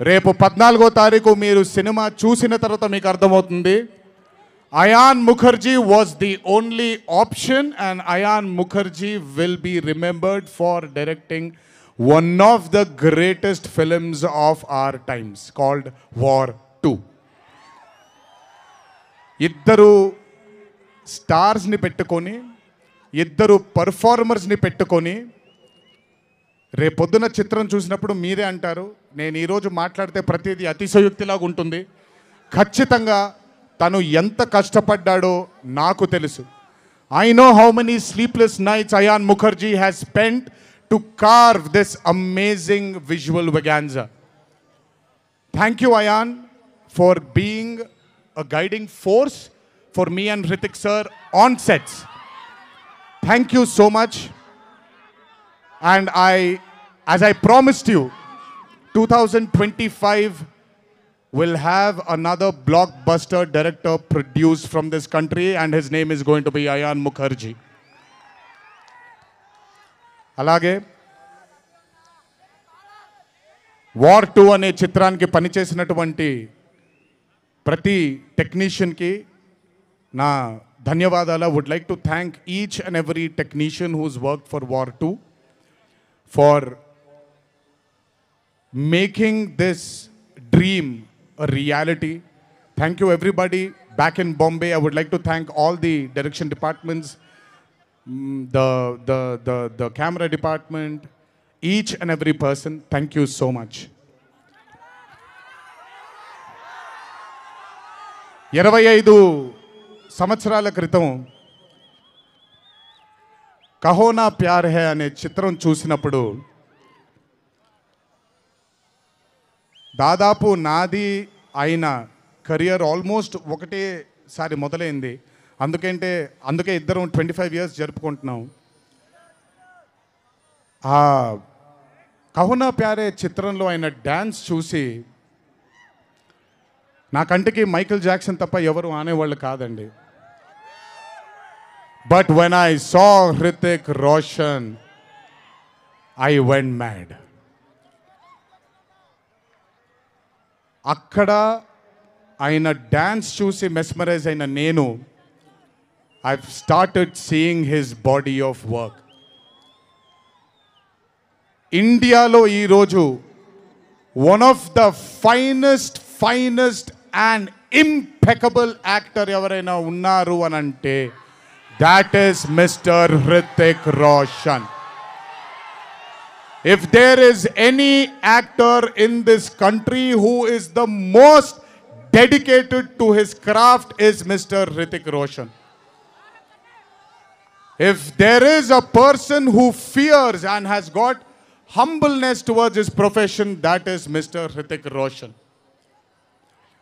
రేపు 14వ తారీఖు మీరు సినిమా చూసిన తర్వాత మీకు అర్థమవుతుంది. Ayan Mukherjee was the only option, and Ayan Mukherjee will be remembered for directing one of the greatest films of our times called War 2. ఇద్దరు స్టార్స్ని పెట్టుకొని, ఇద్దరు పర్ఫార్మర్స్ని పెట్టుకొని రేపొద్దున చిత్రం చూసినప్పుడు మీరే అంటారు, నేను ఈరోజు మాట్లాడితే ప్రతిదీ అతిశయోక్తిలాగా ఉంటుంది. ఖచ్చితంగా తను ఎంత కష్టపడ్డాడో నాకు తెలుసు. I know how many sleepless nights Ayan Mukherjee has spent to carve this amazing visual vaganza. Thank you, Ayan, for being a guiding force for me and Hrithik sir on sets. Thank you so much. And as I promised you, 2025 will have another blockbuster director produced from this country, and his name is going to be Ayan Mukherjee. అలాగే వార్ 2 అనే చిత్రానికి పనిచేసినటువంటి ప్రతి టెక్నీషియన్కి నా ధన్యవాదాలు. Would like to thank each and every technician whose work for war 2 for making this dream a reality. Thank you everybody back in Bombay. I would like to thank all the direction departments, the camera department, each and every person. Thank you so much. 25 సంవత్సరాల క్రితం కహో నా ప్యార్ హై అనే చిత్రం చూసినప్పుడు దాదాపు నాది అయిన కెరియర్ ఆల్మోస్ట్ ఒకటేసారి మొదలైంది. అందుకే ఇద్దరం 25 years జరుపుకుంటున్నాం. ఆ కహో నా ప్యార్ హై చిత్రంలో ఆయన డ్యాన్స్ చూసి నా కంటికి మైకేల్ జాక్సన్ తప్ప ఎవరు ఆనేవాళ్ళు కాదండి. But when I saw Hrithik Roshan I went mad. అక్కడ ఆయన డ్యాన్స్ చూసి మెస్మరైజ్ అయిన నేను I started seeing his body of work. ఇండియాలో ఈరోజు one of the finest and impeccable actor ఎవరైనా ఉన్నారు అని అంటే that is mister Hrithik Roshan. If there is any actor in this country who is the most dedicated to his craft is Mr. Hrithik Roshan. If there is a person who fears and has got humbleness towards his profession, that is Mr. Hrithik Roshan.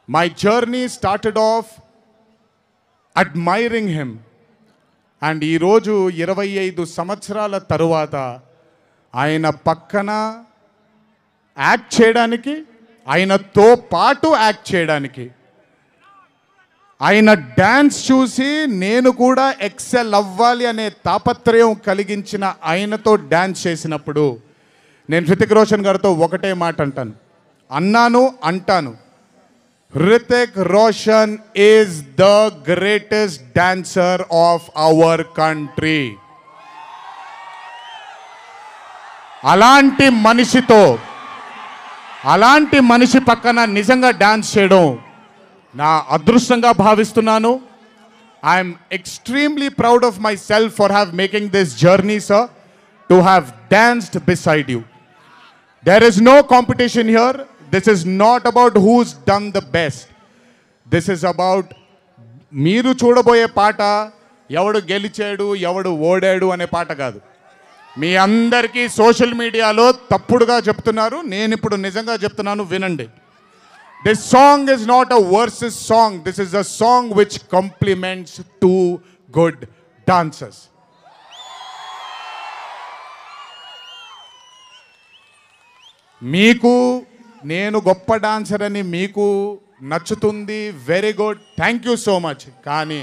My journey started off admiring him. And ee roju 25 సంవత్సరాల తరువాత ఆయన పక్కన యాక్ట్ చేయడానికి, ఆయనతో పాటు యాక్ట్ చేయడానికి, ఆయన డ్యాన్స్ చూసి నేను కూడా ఎక్సెల్ అవ్వాలి అనే తాపత్రయం కలిగించిన ఆయనతో డ్యాన్స్ చేసినప్పుడు నేను హృతిక్ రోషన్ గారితో ఒకటే మాట అంటాను, Hrithik Roshan is the greatest dancer of our country. అలాంటి మనిషి పక్కన నిజంగా డాన్స్ చేయడం నా అదృష్టంగా భావిస్తున్నాను. I'm extremely proud of myself for have making this journey sir, to have danced beside you. There is no competition here. This is not about who's done the best. This is about మీరు చూడబోయే పాట ఎవడు గెలిచాడు ఎవడు ఓడాడు అనే పాట కాదు. మీ అందరికీ సోషల్ మీడియాలో తప్పుడుగా చెప్తున్నారు, నేను ఇప్పుడు నిజంగా చెప్తున్నాను, వినండి. This song is not a versus song. This is a song which compliments too good dancers. మీకు నేను గొప్ప డాన్సర్ అని మీకు నచ్చుతుంది, very good, thank you so much. కానీ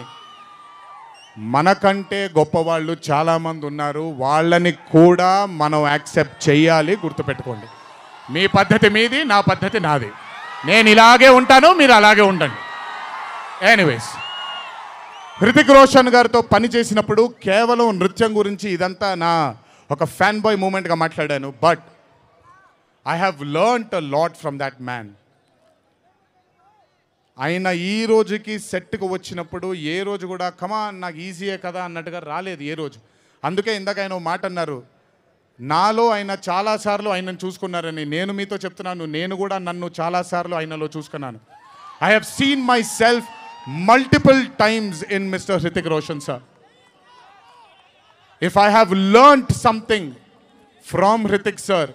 మనకంటే గొప్పవాళ్ళు చాలామంది ఉన్నారు, వాళ్ళని కూడా మనం యాక్సెప్ట్ చేయాలి. గుర్తుపెట్టుకోండి, మీ పద్ధతి మీది, నా పద్ధతి నాది. నేను ఇలాగే ఉంటాను, మీరు అలాగే ఉండండి. ఎనీవేస్, హృతిక్ రోషన్ గారితో పనిచేసినప్పుడు కేవలం నృత్యం గురించి ఇదంతా నా ఒక ఫ్యాన్ బాయ్ మూమెంట్గా మాట్లాడాను. But I have learned a lot from that man. ఆయన ఈ రోజుకి సెట్కి వచ్చినప్పుడు ఏ రోజు కూడా కమాన్ నాకు ఈజీయే కదా అన్నట్టుగా రాలేదు ఏ రోజు. అందుకే ఇందాక ఆయన మాట అన్నారు, నాలో ఆయన చాలాసార్లు ఆయనను చూసుకున్నారని. నేను మీతో చెప్తున్నాను, నేను కూడా నన్ను చాలాసార్లు ఆయనలో చూసుకున్నాను. I have seen my self multiple times in mister Hrithik Roshan sir. if I have learnt something from Hrithik sir,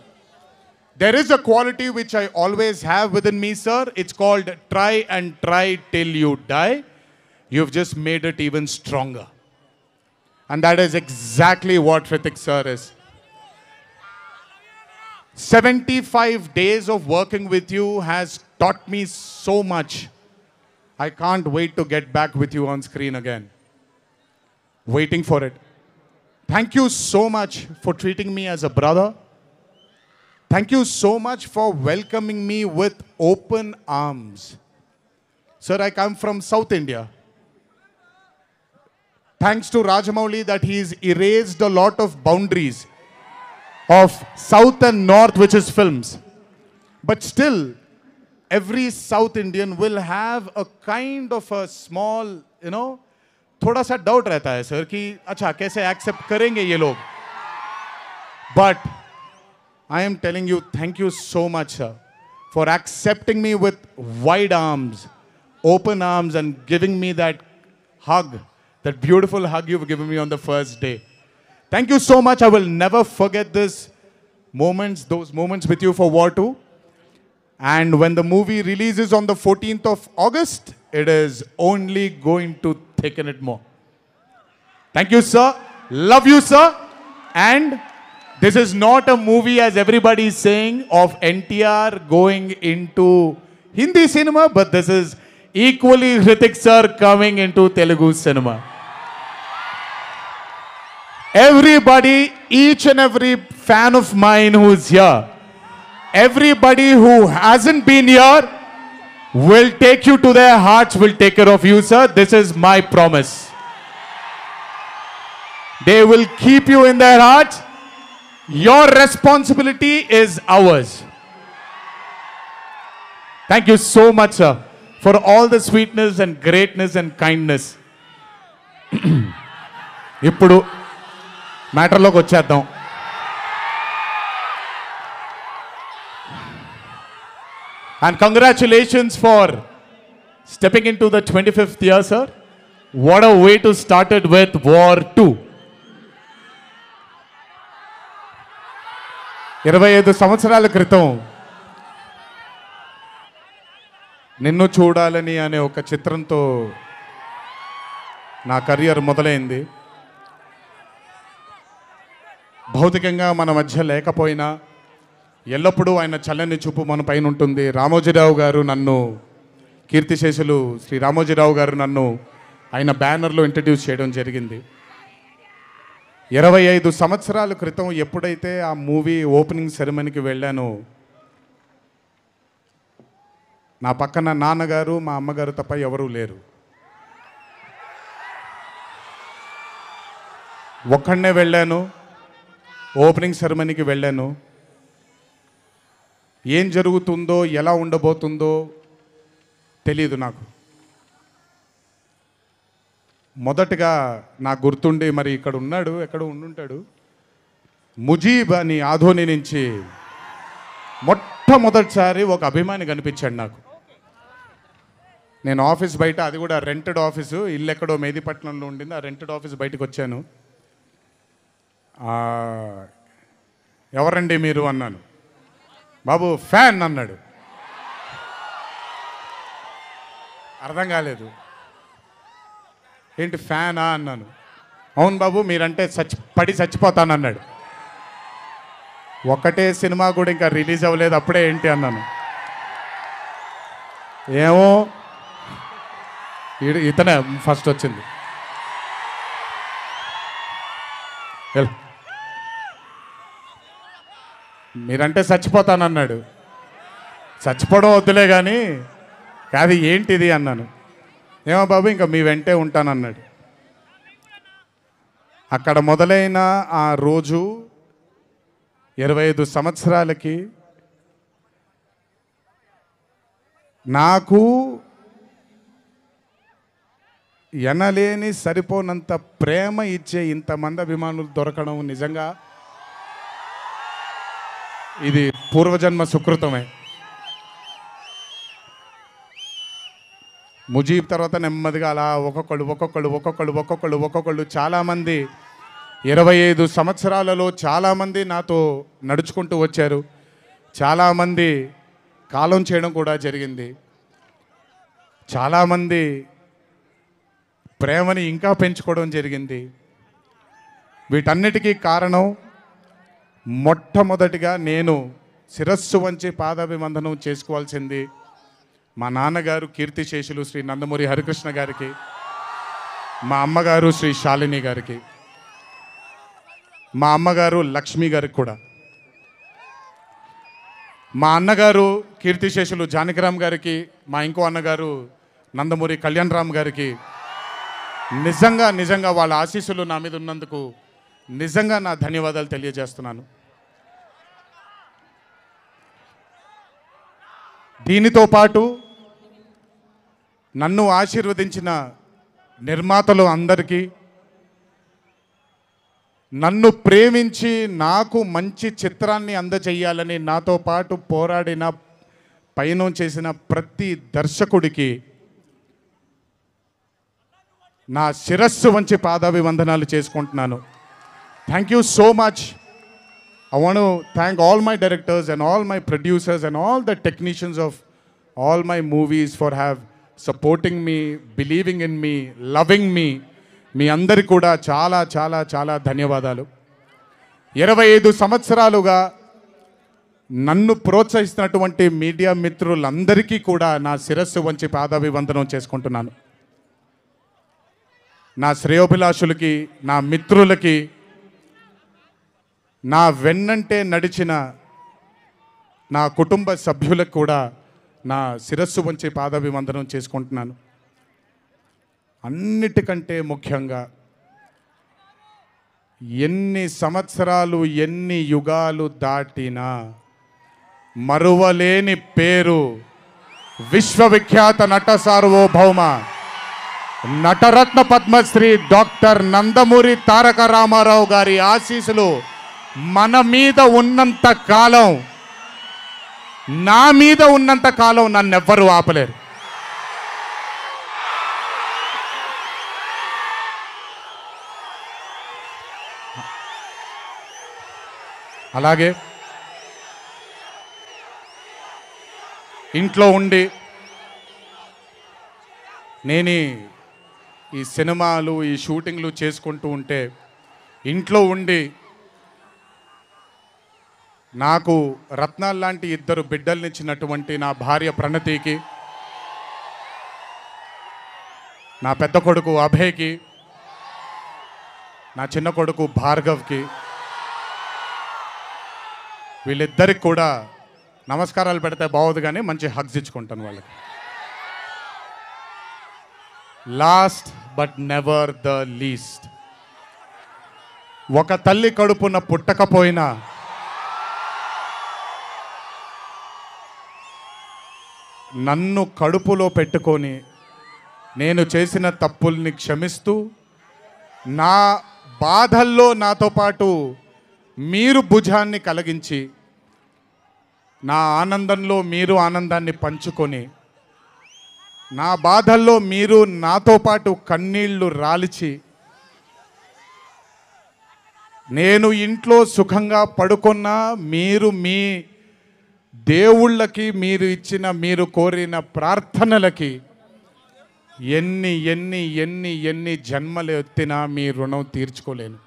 there is a quality which I always have within me, sir. It's called try and try till you die. You've just made it even stronger. And that is exactly what Hrithik sir is. 75 days of working with you has taught me so much. I can't wait to get back with you on screen again. Waiting for it. Thank you so much for treating me as a brother. Thank you so much for welcoming me with open arms. Sir, I come from South India. Thanks to Rajamouli that he's erased a lot of boundaries of South and North, which is films. But still, every South Indian will have a kind of a small, थोड़ा सा डाउट रहता है सर कि अच्छा कैसे एक्सेप्ट करेंगे ये लोग. But I am telling you, thank you so much, sir, for accepting me with wide arms, open arms, and giving me that hug, that beautiful hug you've given me on the first day. Thank you so much. I will never forget those moments with you for War 2. And when the movie releases on the 14th of August, it is only going to thicken it more. Thank you, sir. Love you, sir. And this is not a movie, as everybody is saying, of NTR going into Hindi cinema, but this is equally Hrithik sir coming into Telugu cinema. Everybody, each and every fan of mine who's here, everybody who hasn't been here, will take you to their hearts, will take care of you, sir. This is my promise. They will keep you in their hearts. Your responsibility is ours. Thank you so much, sir, for all the sweetness and greatness and kindness. ఇప్పుడు మ్యాటర్లోకి వచ్చేద్దాం. And congratulations for stepping into the 25th year, sir. What a way to start it with War 2. 25 సంవత్సరాల క్రితం నిన్ను చూడాలని అనే ఒక చిత్రంతో నా కెరియర్ మొదలైంది. భౌతికంగా మన మధ్య లేకపోయినా ఎల్లప్పుడూ ఆయన చల్లని చూపు మన పైన ఉంటుంది. రామోజీరావు గారు నన్ను, కీర్తిశేషులు శ్రీ రామోజీరావు గారు నన్ను ఆయన బ్యానర్లో ఇంట్రడ్యూస్ చేయడం జరిగింది. 25 సంవత్సరాల క్రితం ఎప్పుడైతే ఆ మూవీ ఓపెనింగ్ సెరమనీకి వెళ్ళానో, నా పక్కన నాన్నగారు మా అమ్మగారు తప్ప ఎవరూ లేరు. ఒక్కడనే వెళ్ళాను, ఓపెనింగ్ సెరమనీకి వెళ్ళాను. ఏం జరుగుతుందో ఎలా ఉండబోతుందో తెలియదు నాకు. మొదటగా నాకు గుర్తుండి, మరి ఇక్కడ ఉన్నాడు, ఎక్కడ ఉండుంటాడు, ముజీబ్ అని ఆధోని నుంచి మొట్టమొదటిసారి ఒక అభిమాని కనిపించాడు నాకు. నేను ఆఫీస్ బయట, అది కూడా రెంటెడ్ ఆఫీసు, ఇల్లు ఎక్కడో మేదిపట్నంలో ఉండింది, ఆ రెంటెడ్ ఆఫీస్ బయటకు వచ్చాను. ఎవరండి మీరు అన్నాను. బాబు ఫ్యాన్ అన్నాడు. అర్థం కాలేదు. ఏంటి ఫ్యానా అన్నాను. అవును బాబు, మీరంటే పడి చచ్చిపోతానన్నాడు. ఒకటే సినిమా కూడా ఇంకా రిలీజ్ అవ్వలేదు, అప్పుడే ఏంటి అన్నాను. ఏమో ఇతనే ఫస్ట్ వచ్చింది. మీరంటే చచ్చిపోతానన్నాడు. చచ్చిపోవడం వద్దులే కానీ కాదు ఏంటిది అన్నాను. ఏమో బాబు ఇంకా మీ వెంటే ఉంటానన్నాడు. అక్కడ మొదలైన ఆ రోజు 25 సంవత్సరాలకి నాకు ఎనలేని సరిపోనంత ప్రేమ ఇచ్చే ఇంతమంది అభిమానులు దొరకడం నిజంగా ఇది పూర్వజన్మ సుకృతమే. ముజీబ్ తర్వాత నెమ్మదిగా అలా ఒక్కొక్కళ్ళు చాలామంది 25 సంవత్సరాలలో చాలామంది నాతో నడుచుకుంటూ వచ్చారు. చాలామంది కాలం చేయడం కూడా జరిగింది. చాలామంది ప్రేమని ఇంకా పెంచుకోవడం జరిగింది. వీటన్నిటికీ కారణం మొట్టమొదటిగా నేను శిరస్సు వంచి పాదాభివందనం చేసుకోవాల్సింది మా నాన్నగారు కీర్తిశేషులు శ్రీ నందమూరి హరికృష్ణ గారికి, మా అమ్మగారు శ్రీ శాలిని గారికి, మా అమ్మగారు లక్ష్మి గారికి కూడా, మా అన్నగారు కీర్తిశేషులు జానకిరామ్ గారికి, మా ఇంకో అన్నగారు నందమూరి కళ్యాణ్ రామ్ గారికి నిజంగా వాళ్ళ ఆశీస్సులు నా మీద ఉన్నందుకు నిజంగా నా ధన్యవాదాలు తెలియజేస్తున్నాను. దీనితో పాటు నన్ను ఆశీర్వదించిన నిర్మాతలు అందరికీ, నన్ను ప్రేమించి నాకు మంచి చిత్రాన్ని అందజేయాలని నాతో పాటు పోరాడిన పయనం చేసిన ప్రతి దర్శకుడికి నా శిరస్సు వంచి పాదాభివందనాలు చేసుకుంటున్నాను. Thank you so much. I want to thank all my directors and all my producers and all the technicians of all my movies for supporting me, believing in me, loving me. మీ అందరికీ కూడా చాలా చాలా చాలా ధన్యవాదాలు. 25 సంవత్సరాలుగా నన్ను ప్రోత్సహిస్తున్నటువంటి మీడియా మిత్రులందరికీ కూడా నా శిరస్సు వంచి పాదాభివందనం చేసుకుంటున్నాను. నా శ్రేయోభిలాషులకి, నా మిత్రులకి, నా వెన్నంటే నడిచిన నా కుటుంబ సభ్యులకు కూడా నా శిరస్సు వంచి పాదాభివందనం చేసుకుంటున్నాను. అన్నిటికంటే ముఖ్యంగా ఎన్ని సంవత్సరాలు ఎన్ని యుగాలు దాటినా మరువలేని పేరు విశ్వవిఖ్యాత నట సార్వభౌమ నటరత్న పద్మశ్రీ డాక్టర్ నందమూరి తారక రామారావు గారి ఆశీస్సులు మన మీద ఉన్నంత కాలం, నా మీద ఉన్నంత కాలం నన్నెవ్వరూ ఆపలేరు. అలాగే ఇంట్లో ఉండి నేను ఈ సినిమాలు ఈ షూటింగ్లు చేసుకుంటూ ఉంటే, ఇంట్లో ఉండి నాకు రత్నాల్ లాంటి 2 బిడ్డల్నిచ్చినటువంటి నా భార్య ప్రణతికి, నా పెద్ద కొడుకు అభయ్కి, నా చిన్న కొడుకు భార్గవ్కి, వీళ్ళిద్దరికి కూడా నమస్కారాలు పెడితే బాగోదు కానీ మంచి హగ్స్ ఇచ్చుకుంటాను వాళ్ళకి. Last but never the least, ఒక తల్లి కడుపున పుట్టకపోయినా నన్ను కడుపులో పెట్టుకొని నేను చేసిన తప్పుల్ని క్షమిస్తూ, నా బాధల్లో నాతో పాటు మీరు భుజాన్ని కలిగించి, నా ఆనందంలో మీరు ఆనందాన్ని పంచుకొని, నా బాధల్లో మీరు నాతో పాటు కన్నీళ్లు రాల్చి, నేను ఇంట్లో సుఖంగా పడుకున్నా మీరు మీ దేవుళ్ళకి, మీరు ఇచ్చిన మీరు కోరిన ప్రార్థనలకి ఎన్ని ఎన్ని ఎన్ని ఎన్ని జన్మలు ఎత్తినా మీ రుణం తీర్చుకోలేను.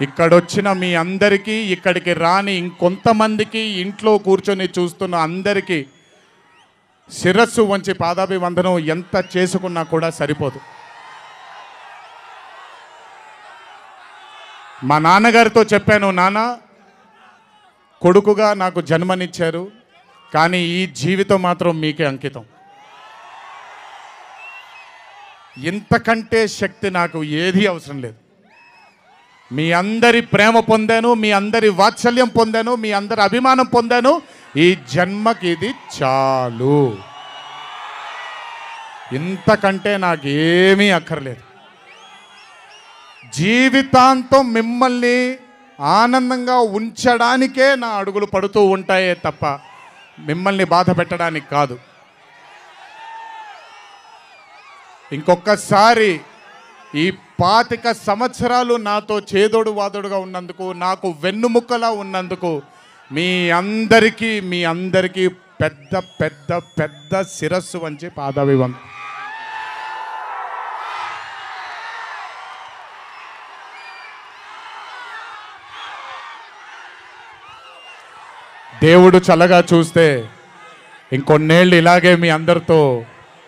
ఇక్కడొచ్చిన మీ అందరికీ, ఇక్కడికి రాని ఇంకొంతమందికి, ఇంట్లో కూర్చొని చూస్తున్న అందరికీ శిరస్సు వంచి పాదాభివందనం ఎంత చేసుకున్నా కూడా సరిపోదు. మా నాన్నగారితో చెప్పాను, నాన్న కొడుకుగా నాకు జన్మనిచ్చారు, కానీ ఈ జీవితం మాత్రం మీకే అంకితం. ఇంతకంటే శక్తి నాకు ఏది అవసరం లేదు. మీ అందరి ప్రేమ పొందాను, మీ అందరి వాత్సల్యం పొందాను, మీ అందరి అభిమానం పొందాను. ఈ జన్మకి ఇది చాలు. ఇంతకంటే నాకేమీ అక్కర్లేదు. జీవితాంతం మిమ్మల్ని ఆనందంగా ఉంచడానికే నా అడుగులు పడుతూ ఉంటాయే తప్ప మిమ్మల్ని బాధ పెట్టడానికి కాదు. ఇంకొకసారి ఈ 25 సంవత్సరాలు నాతో చేదోడు వాదోడుగా ఉన్నందుకు, నాకు వెన్నుముక్కలా ఉన్నందుకు మీ అందరికీ పెద్ద పెద్ద పెద్ద శిరస్సు వంచి పాదాభివందనం. దేవుడు చల్లగా చూస్తే ఇంకొన్నేళ్ళు ఇలాగే మీ అందరితో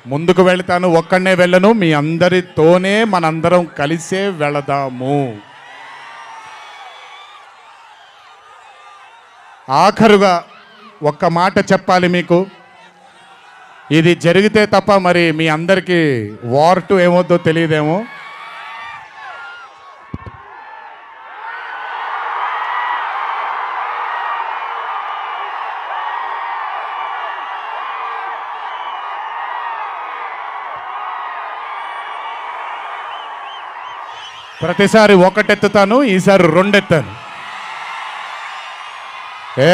ముందుకు వెళ్తాను. ఒక్కడనే వెళ్ళను, మీ అందరితోనే మనందరం కలిసే వెళదాము. ఆఖరుగా ఒక్క మాట చెప్పాలి మీకు. ఇది జరిగితే తప్ప మరి మీ అందరికీ వార్ 2 ఏమవుద్దో తెలియదేమో. ప్రతిసారి ఒకటెత్తుతాను, ఈసారి 2 ఎత్తాను.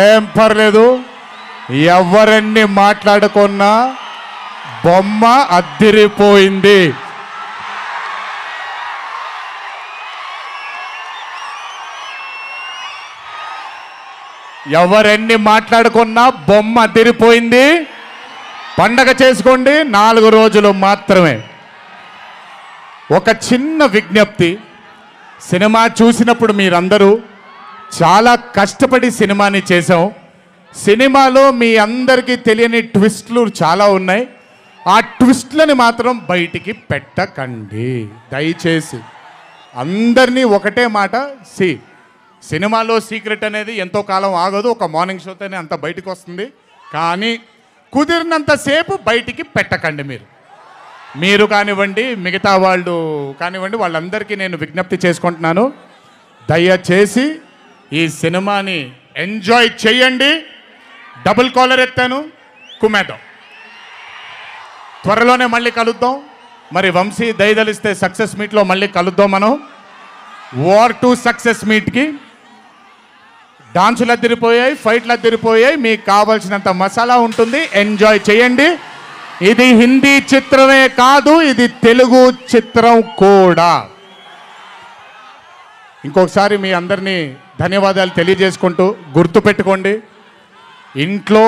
ఏం పర్లేదు, ఎవరన్ని మాట్లాడుకున్నా బొమ్మ అద్దిరిపోయింది. ఎవరెన్ని మాట్లాడుకున్నా బొమ్మ అద్దిరిపోయింది. పండగ చేసుకోండి, 4 రోజులు మాత్రమే. ఒక చిన్న విజ్ఞప్తి, సినిమా చూసినప్పుడు మీరందరూ చాలా కష్టపడి సినిమాని చేసాం. సినిమాలో మీ అందరికీ తెలియని ట్విస్ట్లు చాలా ఉన్నాయి. ఆ ట్విస్ట్లని మాత్రం బయటికి పెట్టకండి దయచేసి. అందరినీ ఒకటే మాట, సినిమాలో సీక్రెట్ అనేది ఎంతో కాలం ఆగదు, ఒక మార్నింగ్ షోతోనే అంత బయటికి వస్తుంది. కానీ కుదిరినంతసేపు బయటికి పెట్టకండి. మీరు కానివ్వండి, మిగతా వాళ్ళు కానివ్వండి, వాళ్ళందరికీ నేను విజ్ఞప్తి చేసుకుంటున్నాను, దయచేసి ఈ సినిమాని ఎంజాయ్ చేయండి. డబుల్ కాలర్ ఎత్తాను, కుమ్మేద్దాం. త్వరలోనే మళ్ళీ కలుద్దాం. మరి వంశీ దయదలిస్తే సక్సెస్ మీట్లో మళ్ళీ కలుద్దాం. మనం వార్ 2 సక్సెస్ మీట్కి డాన్సులు అద్దరిపోయాయి, ఫైట్లు అద్దరిపోయాయి. మీకు కావాల్సినంత మసాలా ఉంటుంది, ఎంజాయ్ చేయండి. ఇది హిందీ చిత్రమే కాదు, ఇది తెలుగు చిత్రం కూడా. ఇంకొకసారి మీ అందరినీ ధన్యవాదాలు తెలియజేసుకుంటూ, గుర్తుపెట్టుకోండి, ఇంట్లో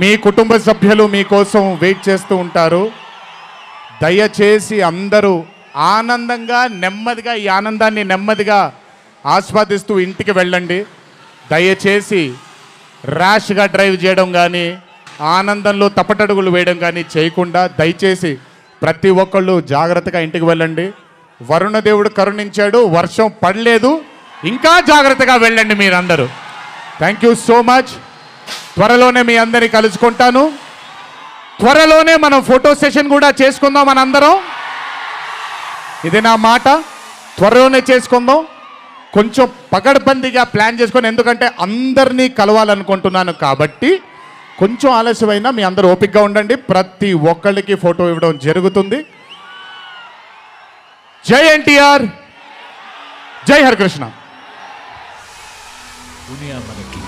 మీ కుటుంబ సభ్యులు మీకోసం వెయిట్ చేస్తూ ఉంటారు. దయచేసి అందరూ ఆనందంగా నెమ్మదిగా ఈ ఆనందాన్ని నెమ్మదిగా ఆస్వాదిస్తూ ఇంటికి వెళ్ళండి. దయచేసి ర్యాష్గా డ్రైవ్ చేయడం కానీ, ఆనందంలో తప్పటడుగులు వేయడం కానీ చేయకుండా దయచేసి ప్రతి ఒక్కళ్ళు జాగ్రత్తగా ఇంటికి వెళ్ళండి. వరుణ దేవుడు కరుణించాడు, వర్షం పడలేదు, ఇంకా జాగ్రత్తగా వెళ్ళండి మీరందరూ. Thank you so much. త్వరలోనే మీ అందరినీ కలుసుకుంటాను. త్వరలోనే మనం ఫోటో సెషన్ కూడా చేసుకుందాం మనందరం. ఇది నా మాట, త్వరలోనే చేసుకుందాం. కొంచెం పగడ్బందీగా ప్లాన్ చేసుకొని, ఎందుకంటే అందరినీ కలవాలనుకుంటున్నాను కాబట్టి కొంచెం ఆలస్యమైనా మీ అందరూ ఓపికగా ఉండండి. ప్రతి ఒక్కళ్ళకి ఫోటో ఇవ్వడం జరుగుతుంది. జై ఎన్టీఆర్, జై హరికృష్ణ. దునియా మనకి